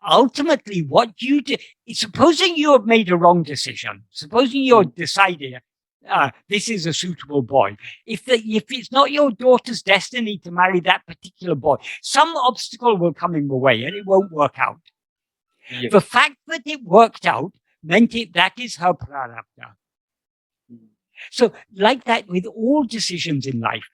Ultimately, what you do, supposing you have made a wrong decision, supposing you're deciding this is a suitable boy. If it's not your daughter's destiny to marry that particular boy, some obstacle will come in the way and it won't work out. Yes. The fact that it worked out meant that is her prarabdha. So like that with all decisions in life,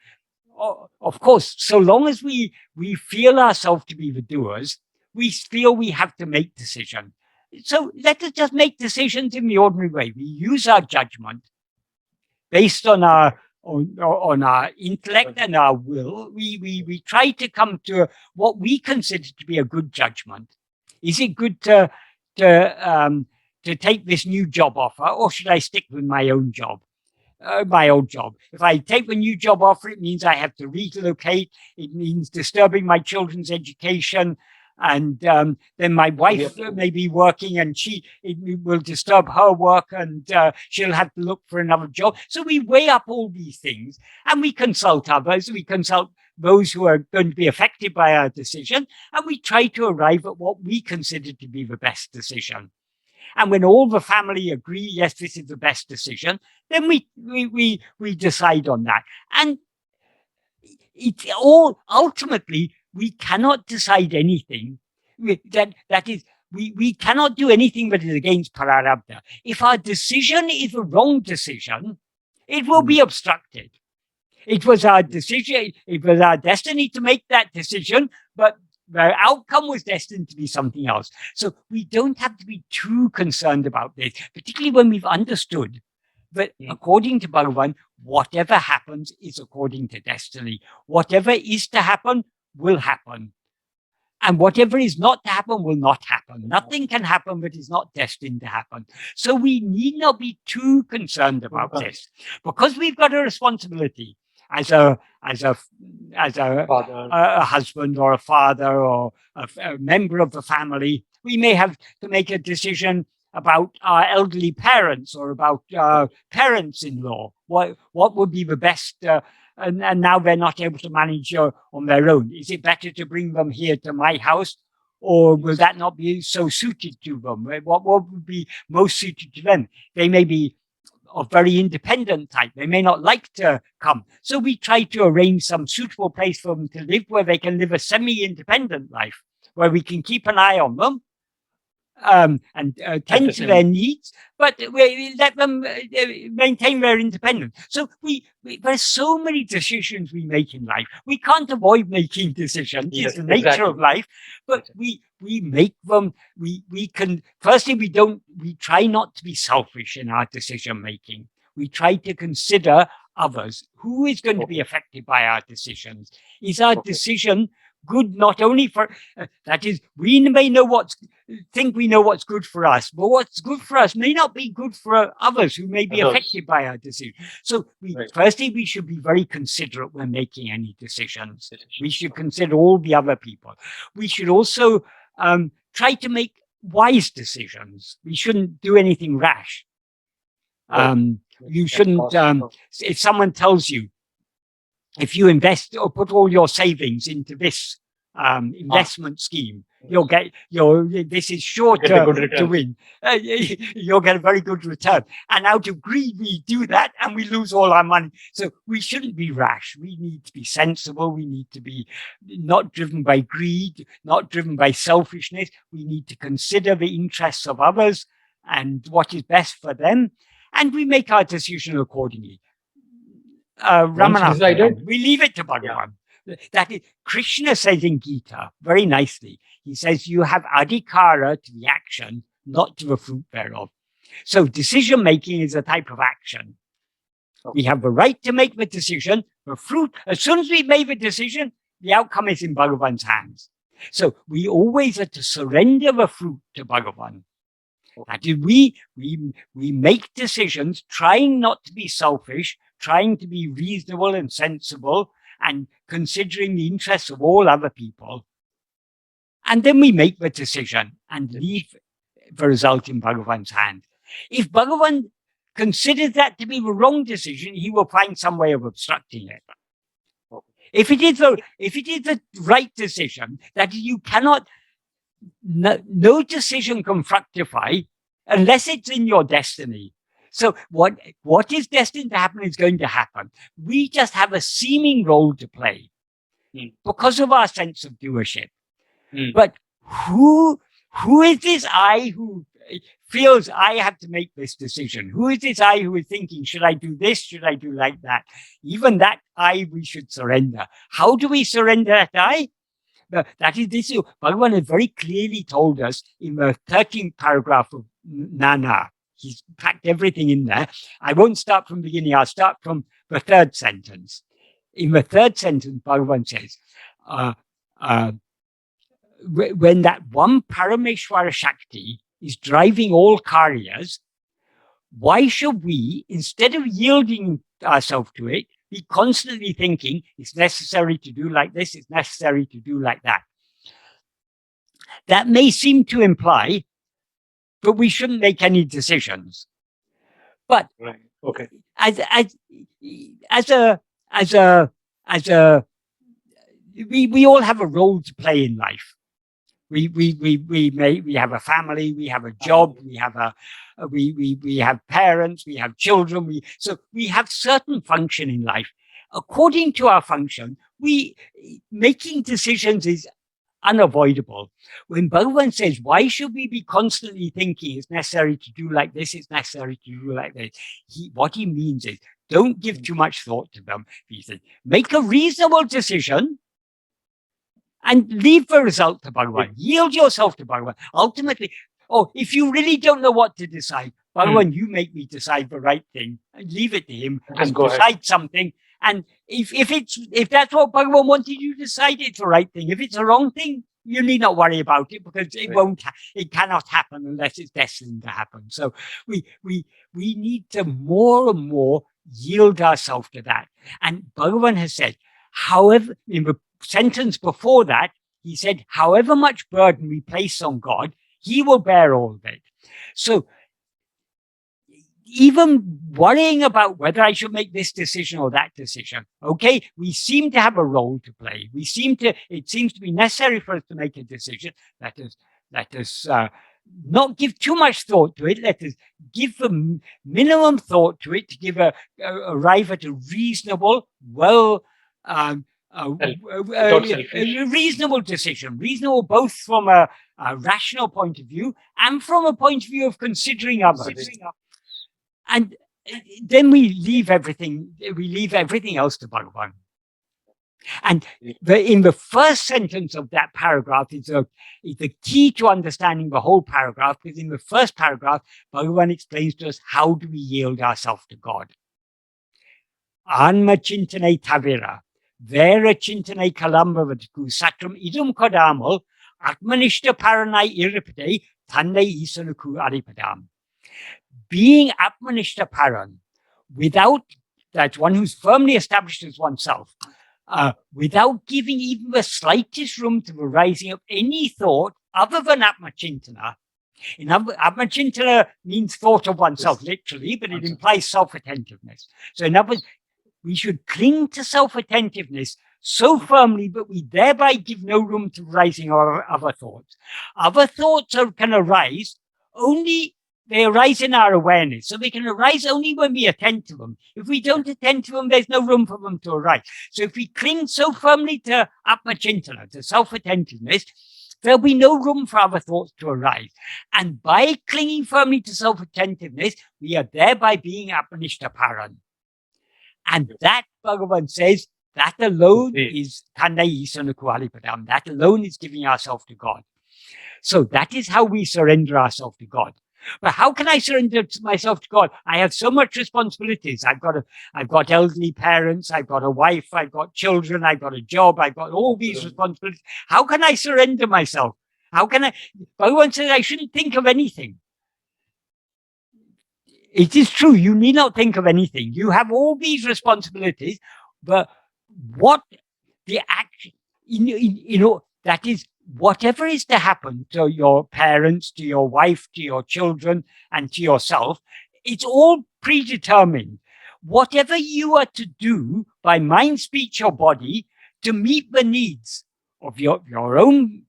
of course, so long as we feel ourselves to be the doers, we feel we have to make decisions. So let us just make decisions in the ordinary way. We use our judgment based on our intellect and our will. We try to come to what we consider to be a good judgment. Is it good to take this new job offer, or should I stick with my own job? My old job. If I take the new job offer, it means I have to relocate. It means disturbing my children's education. And then my wife may be working and it will disturb her work, and she'll have to look for another job. So we weigh up all these things and we consult others. We consult those who are going to be affected by our decision, and we try to arrive at what we consider to be the best decision. And when all the family agree, yes, this is the best decision, then we decide on that. And it's all ultimately, we cannot decide anything that is, we cannot do anything that is against prarabdha. If our decision is a wrong decision, it will be obstructed. It was our decision, it was our destiny to make that decision, but the outcome was destined to be something else. So we don't have to be too concerned about this, particularly when we've understood that according to Bhagavan, whatever happens is according to destiny. Whatever is to happen will happen. And whatever is not to happen will not happen. Nothing can happen that is not destined to happen. So we need not be too concerned about this, because we've got a responsibility as a husband or a father or a member of the family. We may have to make a decision about our elderly parents or about parents-in-law. What would be the best? And now they're not able to manage on their own. Is it better to bring them here to my house, or will that not be so suited to them? What would be most suited to them? They may be of very independent type. They may not like to come. So we try to arrange some suitable place for them to live, where they can live a semi-independent life, where we can keep an eye on them and tend to their needs, but we let them maintain their independence. So there's so many decisions we make in life. We can't avoid making decisions. It's the nature of life, but we make them. We can, firstly, we try not to be selfish in our decision making. We try to consider others. Who is going to be affected by our decisions? Is our decision good not only for, that is, we may think we know what's good for us, but what's good for us may not be good for others who may be affected by our decision. So firstly, we should be very considerate when making any decisions. We should consider all the other people. We should also try to make wise decisions. We shouldn't do anything rash. You shouldn't, if someone tells you, if you invest or put all your savings into this investment scheme, you'll get this is sure to win. You'll get a very good return. And out of greed, we do that and we lose all our money. So we shouldn't be rash. We need to be sensible. We need to be not driven by greed, not driven by selfishness. We need to consider the interests of others and what is best for them. And we make our decision accordingly. Ramana, we leave it to Bhagavan. That is, Krishna says in Gita very nicely. He says, you have adhikara to the action, not to the fruit thereof. So decision making is a type of action. We have the right to make the decision. The fruit, as soon as we made the decision, the outcome is in Bhagavan's hands. So we always have to surrender the fruit to Bhagavan. That is, we make decisions trying not to be selfish, trying to be reasonable and sensible, and considering the interests of all other people. And then we make the decision and leave the result in Bhagavan's hand. If Bhagavan considers that to be the wrong decision, he will find some way of obstructing it. If it is the right decision, that you cannot, no decision can fructify unless it's in your destiny. So what is destined to happen is going to happen. We just have a seeming role to play because of our sense of doership. But who is this I who feels I have to make this decision? Who is this I who is thinking, should I do this? Should I do like that? Even that I, we should surrender. How do we surrender that I? That is this. Bhagavan has very clearly told us in the 13th paragraph of Nāṉ Ār. He's packed everything in there. I won't start from the beginning. I'll start from the third sentence. In the third sentence, Bhagavan says, when that one Parameshwara Shakti is driving all karyas, why should we, instead of yielding ourselves to it, be constantly thinking it's necessary to do like this, it's necessary to do like that? That may seem to imply that we shouldn't make any decisions. But right. Okay. We all have a role to play in life. We have a family, we have a job, we have parents, we have children. So we have certain function in life. According to our function, making decisions is unavoidable. When Bhagavan says, why should we be constantly thinking it's necessary to do like this, it's necessary to do like this, what he means is, don't give too much thought to them. He says, make a reasonable decision and leave the result to Bhagavan. Yield yourself to Bhagavan. Ultimately, if you really don't know what to decide, Bhagavan, you make me decide the right thing, and leave it to him and decide something. And if that's what Bhagavan wanted you to decide, it's the right thing. If it's the wrong thing, you need not worry about it, because it cannot happen unless it's destined to happen. So we need to more and more yield ourselves to that. And Bhagavan has said, however, in the sentence before that, he said, however much burden we place on God, he will bear all of it. So even worrying about whether I should make this decision or that decision, okay, we seem to have a role to play. It seems to be necessary for us to make a decision. Let us not give too much thought to it. Let us give the minimum thought to it to arrive at a reasonable, reasonable decision, reasonable both from a rational point of view and from a point of view of considering others. And then we leave everything else to Bhagavan. And in the first sentence of that paragraph is the key to understanding the whole paragraph, because in the first paragraph, Bhagavan explains to us how do we yield ourselves to God. Anma-chintane tavira, vera chintane kalambavadku, satram idum kodamal, atmanishta paranai irripade, tanne isanuku aripadam. Being Atmanishta Paran, without that, one who's firmly established as oneself, without giving even the slightest room to the rising of any thought other than Atma-chintana. Atma-chintana means thought of oneself, literally, but it implies self-attentiveness. So in other words, we should cling to self-attentiveness so firmly that we thereby give no room to the rising of other thoughts. Other thoughts can arise only. They arise in our awareness, so they can arise only when we attend to them. If we don't attend to them, there's no room for them to arise. So if we cling so firmly to Atma-chintana, to self-attentiveness, there'll be no room for other thoughts to arise. And by clinging firmly to self-attentiveness, we are thereby being Atmanishta Paran. And that, Bhagavan says, that alone is Tanai Isanuku Alipadam. That alone is giving ourselves to God. So that is how we surrender ourselves to God. But how can I surrender myself to God? I have so much responsibilities. I've got elderly parents. I've got a wife. I've got children. I've got a job. I've got all these responsibilities. How can I surrender myself? How can I? Bhagavan says I shouldn't think of anything. It is true. You need not think of anything. You have all these responsibilities, but what the action, that is, whatever is to happen to your parents, to your wife, to your children, and to yourself, it's all predetermined. Whatever you are to do by mind, speech, or body to meet the needs of your own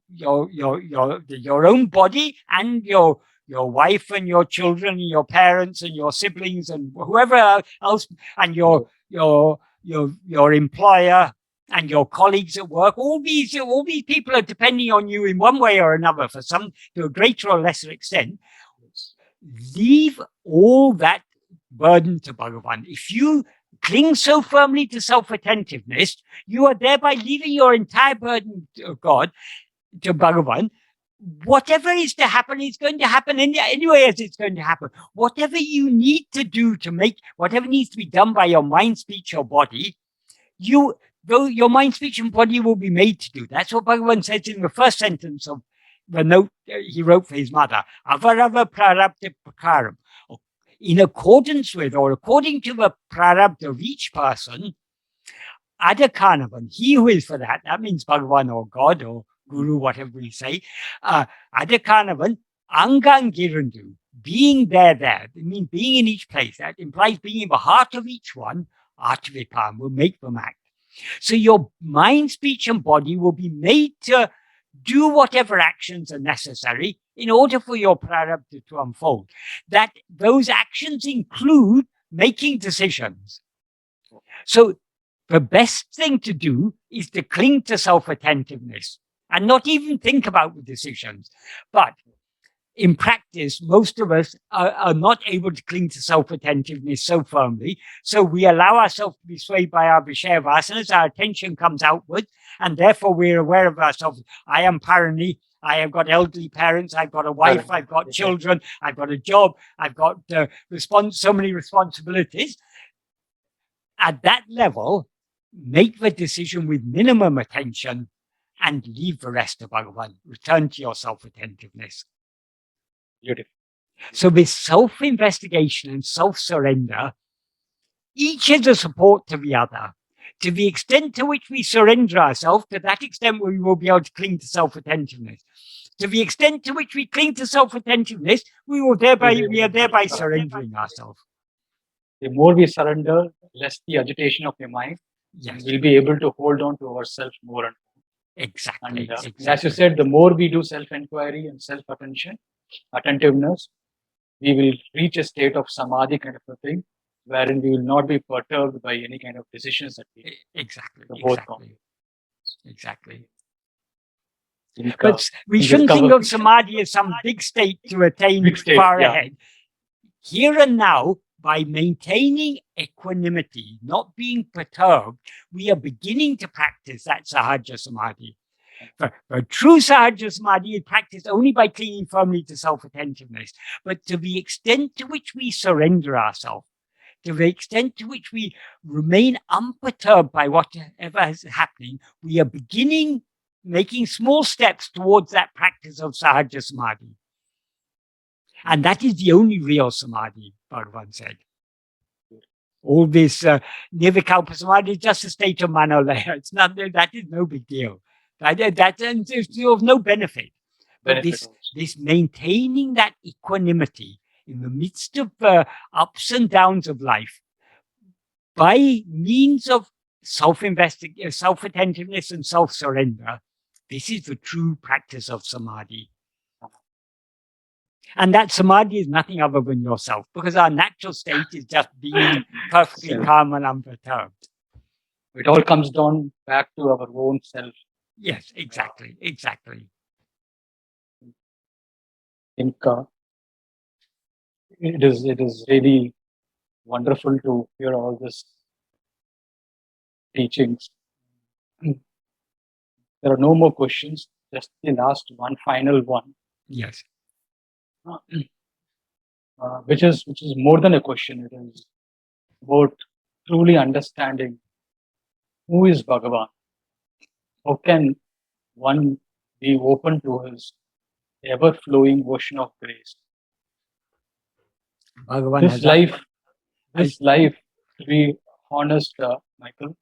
body and your wife and your children and your parents and your siblings and whoever else, and your employer and your colleagues at work, all these people are depending on you in one way or another, for some to a greater or lesser extent. Leave all that burden to Bhagavan. If you cling so firmly to self-attentiveness, you are thereby leaving your entire burden to God, to Bhagavan. Whatever is to happen is going to happen anyway as it's going to happen. Whatever you need to do whatever needs to be done by your mind, speech, or body, though your mind, speech, and body will be made to do. That's what Bhagavan says in the first sentence of the note he wrote for his mother. Avarava prarabdha prakaram. In accordance with, or according to the prarabdha of each person, adakanavan, he who is for that means Bhagavan or God or guru, whatever we say. Adakanavan, Angangirundu, being there. It means being in each place. That implies being in the heart of each one. ātma-vicāra will make them act. So your mind, speech, and body will be made to do whatever actions are necessary in order for your prarabdha to unfold. That those actions include making decisions. So the best thing to do is to cling to self-attentiveness and not even think about the decisions. But in practice, most of us are not able to cling to self-attentiveness so firmly. So we allow ourselves to be swayed by our Vishaya vasanas. Our attention comes outward, and therefore we're aware of ourselves. I am Parani. I have got elderly parents. I've got a wife. I've got children. I've got a job. I've got so many responsibilities. At that level, make the decision with minimum attention and leave the rest to Bhagavan. Return to your self-attentiveness. Beautiful. So with self-investigation and self-surrender, each is a support to the other. To the extent to which we surrender ourselves, to that extent we will be able to cling to self-attentiveness. To the extent to which we cling to self-attentiveness, we are thereby surrendering ourselves. The more we surrender, less the agitation of the mind. Yes. We'll be able to hold on to ourselves more and more. Exactly. And as you said, the more we do self-enquiry and attentiveness, we will reach a state of samadhi kind of a thing, wherein we will not be perturbed by any kind of decisions that we make. Exactly. But we shouldn't think of samadhi as some big state to attain far ahead. Here and now, by maintaining equanimity, not being perturbed, we are beginning to practice that sahaja samadhi. For true sahaja samadhi is practiced only by clinging firmly to self-attentiveness. But to the extent to which we surrender ourselves, to the extent to which we remain unperturbed by whatever is happening, we are beginning making small steps towards that practice of sahaja samadhi. And that is the only real samadhi, Bhagavan said. All this nirvikalpa samadhi is just a state of manolaya. It's not, that is no big deal. That is of no benefit. But this maintaining that equanimity in the midst of ups and downs of life, by means of self-attentiveness and self-surrender, this is the true practice of samadhi. And that samadhi is nothing other than yourself, because our natural state is just being perfectly calm and unperturbed. It all comes down back to our own self. Yes, exactly. I think it is really wonderful to hear all this teachings. There are no more questions. Just the last one, final one. Yes. Which is more than a question. It is about truly understanding who is Bhagavan. How can one be open to his ever-flowing ocean of grace? Bhagavan this life, to be honest, Michael,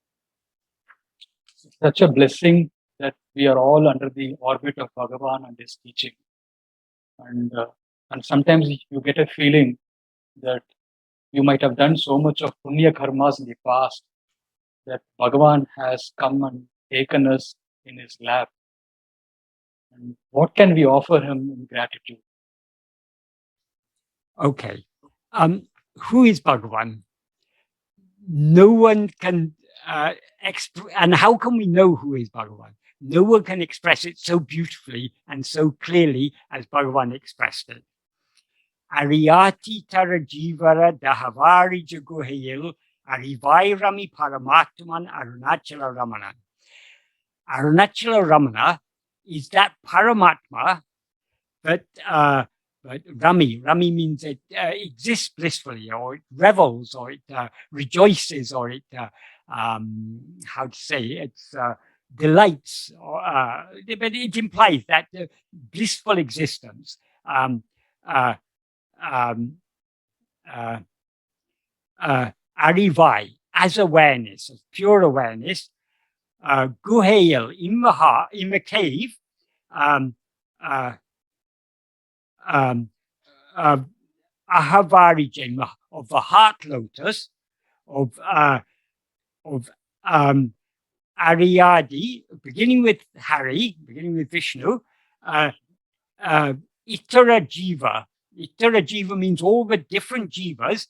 such a blessing that we are all under the orbit of Bhagavan and his teaching. And sometimes you get a feeling that you might have done so much of punya karmas in the past that Bhagavan has come and taken us in his lap. And what can we offer him in gratitude? Okay. Who is Bhagavan? No one can and how can we know who is Bhagavan? No one can express it so beautifully and so clearly as Bhagavan expressed it. Ariyati tara jivara dahavari jaguhayil arivairami paramatman Aruṇācala Ramana. Aruṇācala Ramana is that Paramatma that but Rami means it exists blissfully, or it revels, or it rejoices, or it how to say it's delights, or but it implies that blissful existence. Arivai, as awareness, as pure awareness. Guhayal, in the heart, in the cave, Ahavarijema, of the heart lotus, of Ariyadi, beginning with Hari, beginning with Vishnu, Itara Jiva. Itara Jiva means all the different jivas.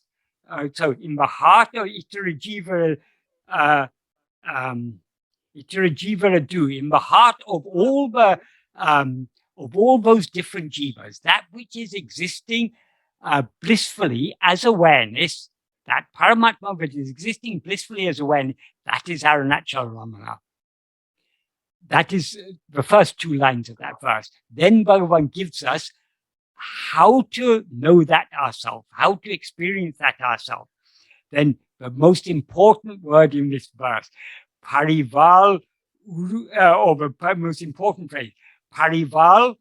So in the heart of Itara Jiva, Itara Jiva do, in the heart of all those different jivas, that which is existing blissfully as awareness, that Paramatma that is existing blissfully as awareness, that is Aruṇācala Ramana. That is the first two lines of that verse. Then Bhagavan gives us how to know that ourselves, how to experience that ourselves. Then the most important word in this verse, Parival, or the most important phrase, Parival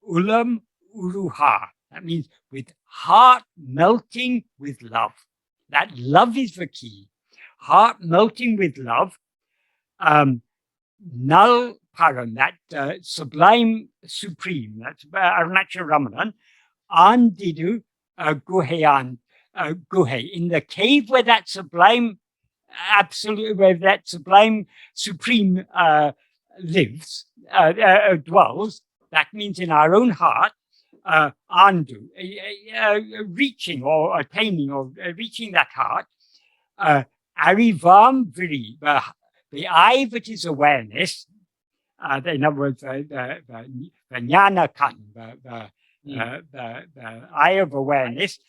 Ulam Uruha. That means with heart melting with love. That love is the key. Heart melting with love. Nāṇ Ār, that sublime supreme, that's Aruṇācala Ramana, Andidu Guheyan Guhe, in the cave where that sublime absolute, where that sublime supreme lives, dwells, that means in our own heart, Andu, reaching or attaining or reaching that heart, Arivam Viri, the I that is awareness, in other words, the jnana kan, the eye of awareness,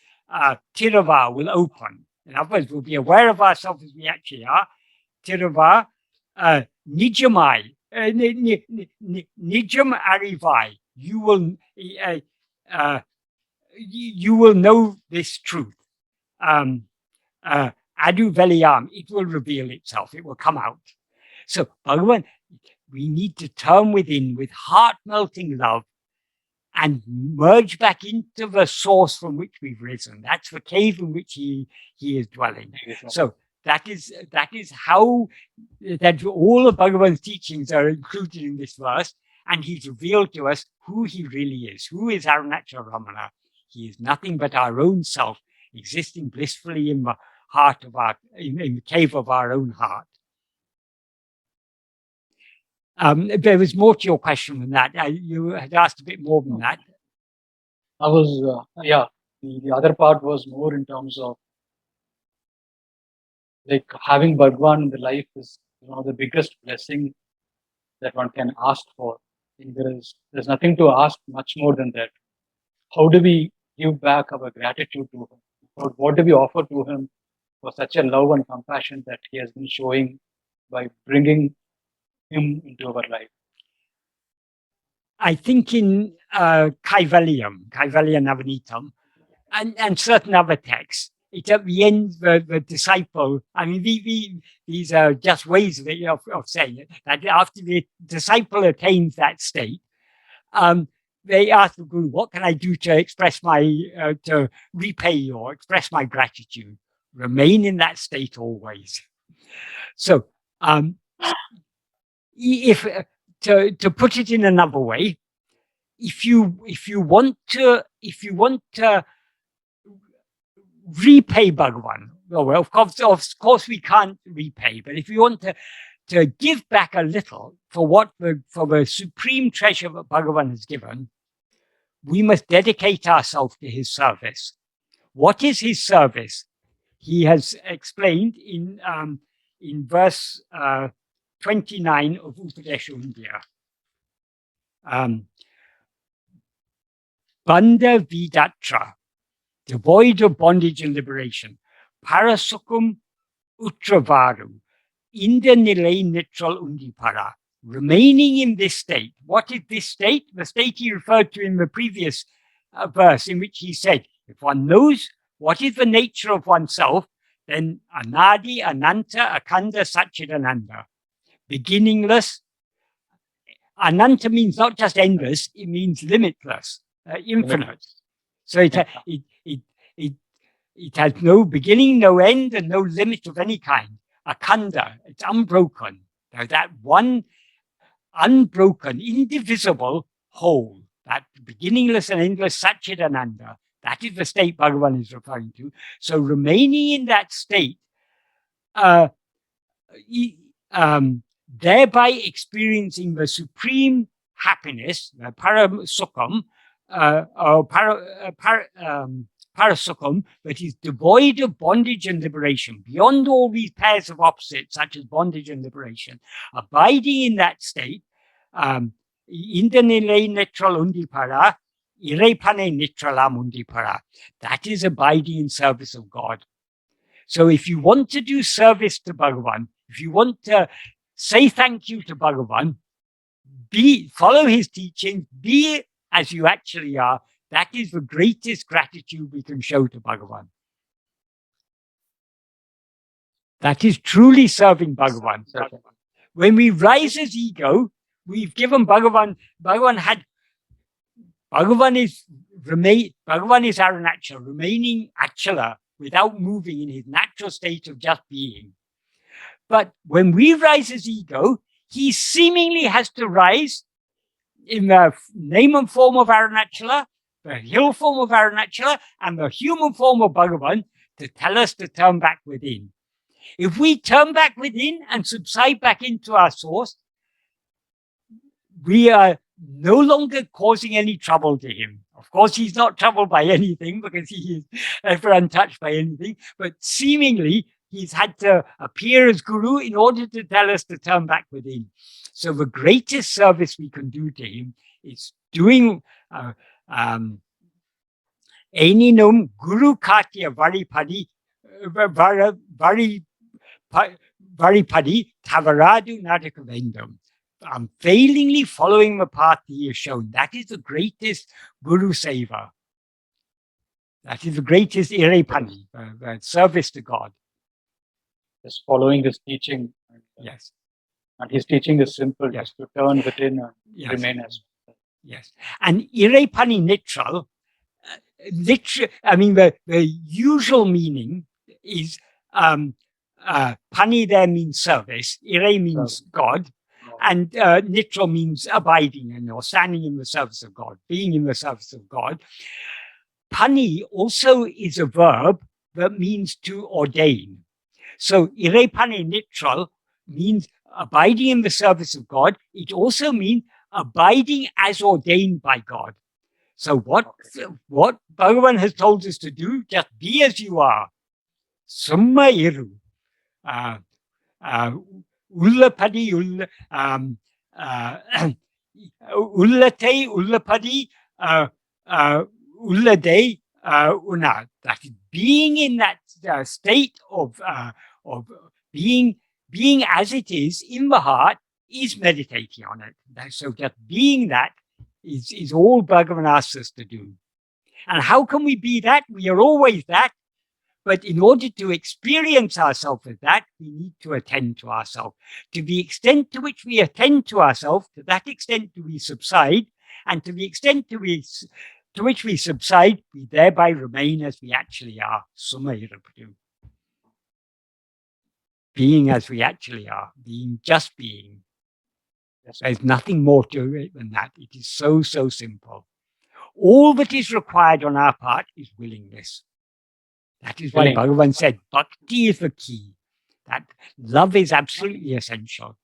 Tirava will open. In other words, we'll be aware of ourselves as we actually are. Tirava, Nijamai, Nijam Arivai, you will know this truth. Adu Veliyam, it will reveal itself, it will come out. So, Bhagavan, we need to turn within with heart-melting love and merge back into the source from which we've risen. That's the cave in which he is dwelling. So that is how that all of Bhagavan's teachings are included in this verse, and he's revealed to us who he really is. Who is Aruṇācala Ramana? He is nothing but our own self, existing blissfully in the heart of in the cave of our own heart. There was more to your question than that. You had asked a bit more than that. I was, the other part was more in terms of like having Bhagavan in the life is the biggest blessing that one can ask for. There's nothing to ask much more than that. How do we give back our gratitude to him? What do we offer to him for such a love and compassion that he has been showing by bringing him into our life? I think in Kaivalya Navanitam, and certain other texts, it's at the end the disciple, I mean, these are just ways of saying it, that after the disciple attains that state, they ask the Guru, what can I do to express to repay or express my gratitude? Remain in that state always. So, if to put it in another way, if you want to repay Bhagavan, well, of course we can't repay, but if you want to give back a little for the supreme treasure that Bhagavan has given, we must dedicate ourselves to his service. What is his service? He has explained in verse 29 of Upadēśa Undiyār. Bandha vidatra, devoid of bondage and liberation. Parasukum utravaru, inda nilay nitral undipara. Remaining in this state. What is this state? The state he referred to in the previous verse, in which he said, if one knows what is the nature of oneself, then anadi, ananta, akanda, satchidananda. Beginningless. Ananta means not just endless, it means limitless, infinite. So it has no beginning, no end, and no limit of any kind. Akanda, it's unbroken. Now that one unbroken, indivisible, whole, that beginningless and endless Satchidananda. That is the state Bhagavan is referring to. So remaining in that state, thereby experiencing the supreme happiness, the parasukham, parasukham, that is devoid of bondage and liberation, beyond all these pairs of opposites, such as bondage and liberation, abiding in that state, Indanile netral undipara, irepane nitralam undipara. That is abiding in service of God. So if you want to do service to Bhagavan, if you want to say thank you to Bhagavan, follow his teaching, be as you actually are. That is the greatest gratitude we can show to Bhagavan. That is truly serving Bhagavan. When we rise as ego, we've given Bhagavan is Āruṇācala, remaining Achala without moving in his natural state of just being. But when we rise as ego, he seemingly has to rise in the name and form of Āruṇācala, the hill form of Āruṇācala, and the human form of Bhagavan to tell us to turn back within. If we turn back within and subside back into our source, we are no longer causing any trouble to him. Of course, he's not troubled by anything because he is ever untouched by anything, but seemingly he's had to appear as Guru in order to tell us to turn back within. So the greatest service we can do to him is doing Eninum Guru Katya Varipadi Tavaradu Nadakavendam. Unfailingly following the path he has shown. That is the greatest Guru Seva. That is the greatest Irepani, the service to God. Just following his teaching. Yes. And his teaching is simple, Yes. just to turn within and Yes. remain as. Yes. And Irepani Nitral, I mean, the usual meaning is Pani there means service, Ire means God, and Nitral means abiding and or standing in the service of God, being in the service of God. Pani also is a verb that means to ordain. So Ire Pani Nitral means abiding in the service of God. It also means abiding as ordained by God. So what Bhagavan has told us to do, just be as you are. Summa iru. Ullapadi ullate ullapadi uλλllade Nāṛ. That is being in that state of being as it is in the heart is meditating on it. So just being that is all Bhagavan asks us to do. And how can we be that? We are always that. But in order to experience ourselves as that, we need to attend to ourselves. To the extent to which we attend to ourselves, to that extent do we subside. And to the extent to which we subside, we thereby remain as we actually are. Summa Irupadu. Being as we actually are, being just being. There's nothing more to it than that. It is so, so simple. All that is required on our part is willingness. That is why Bhagavan said, Bhakti is the key. That love is absolutely essential.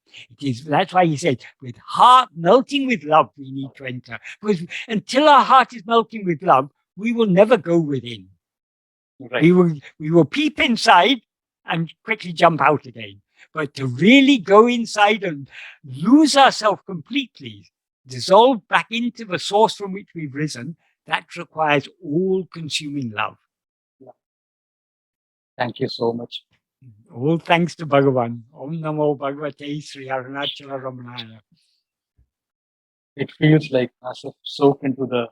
That's why he said, with heart melting with love, we need to enter. Because until our heart is melting with love, we will never go within. Right. We will peep inside and quickly jump out again. But to really go inside and lose ourselves completely, dissolve back into the source from which we've risen, that requires all-consuming love. Thank you so much. All thanks to Bhagavan. Om Namo Bhagavate Śrī Aruṇācala Ramana. It feels like as if soaked into the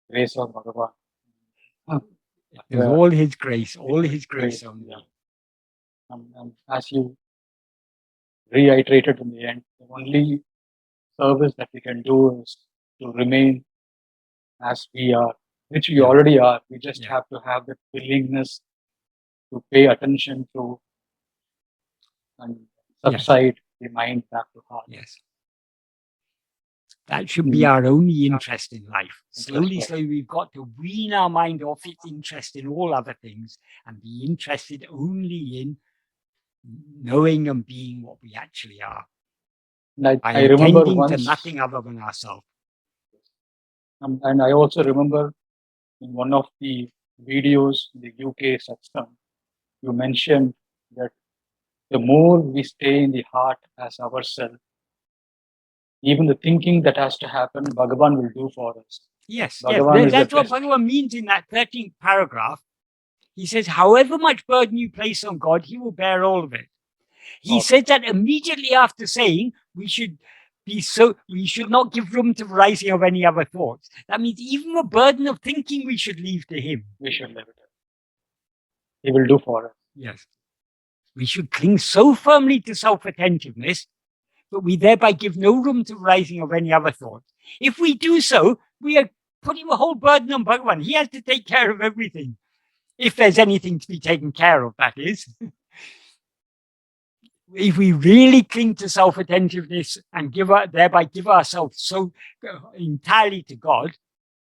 grace of Bhagavan. It is all his grace, all his grace on me. And as you reiterated in the end, the only service that we can do is to remain as we are, which we already are. We just have to have the willingness to pay attention to and subside the mind back to heart. Yes. That should be our only interest in life. Slowly, right. slowly, we've got to wean our mind off its interest in all other things and be interested only in knowing and being what we actually are. And By I remember attending to once, nothing other than ourselves. and I also remember in one of the videos, the UK satsang, you mentioned that the more we stay in the heart as ourselves, even the thinking that has to happen, Bhagavan will do for us. Yes, Bhagavan is the that's what best. Bhagavan means in that 13th paragraph. He says, however much burden you place on God, he will bear all of it. He says that immediately after saying we should not give room to rising of any other thoughts. That means even the burden of thinking we should leave to him. We should leave it. He will do for us. Yes. We should cling so firmly to self-attentiveness that we thereby give no room to rising of any other thoughts. If we do so, we are putting the whole burden on Bhagavan. He has to take care of everything. If there's anything to be taken care of, that is. If we really cling to self-attentiveness and thereby give ourselves so entirely to God,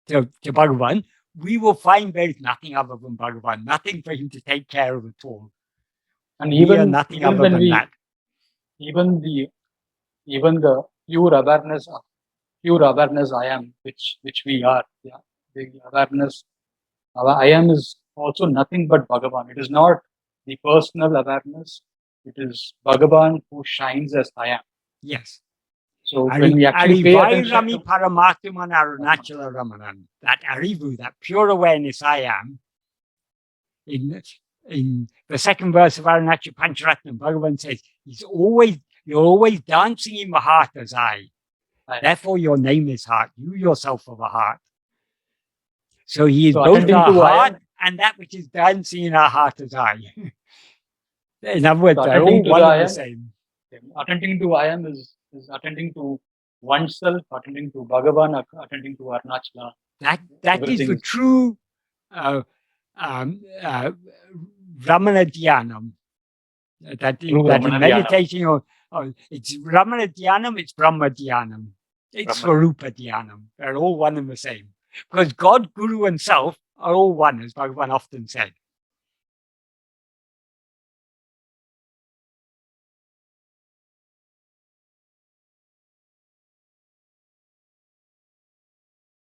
to Bhagavan, we will find there is nothing other than Bhagavan, nothing for him to take care of at all. And even nothing other than that. Even the pure awareness I am, which we are. Yeah, the awareness, I am is also nothing but Bhagavan. It is not the personal awareness. It is Bhagavan who shines as I am. Yes. So when we actually pay attention to that arivu, that pure awareness I am, in the second verse of Aruṇācala Pañcaratnam, Bhagavan says, you're always dancing in the heart as I. Therefore, your name is heart. You yourself are the heart. So he is both our heart and that which is dancing in our heart as I. In other words, they're all one and the same. Attending to I am is attending to oneself, attending to Bhagavan, attending to Aruṇācala. That is the true Ramana Dhyanam. That is meditating on. It's Ramana Dhyanam, it's Brahma Dhyanam, it's Swarupa Dhyanam. They're all one and the same. Because God, Guru, and Self are all one, as Bhagavan often said.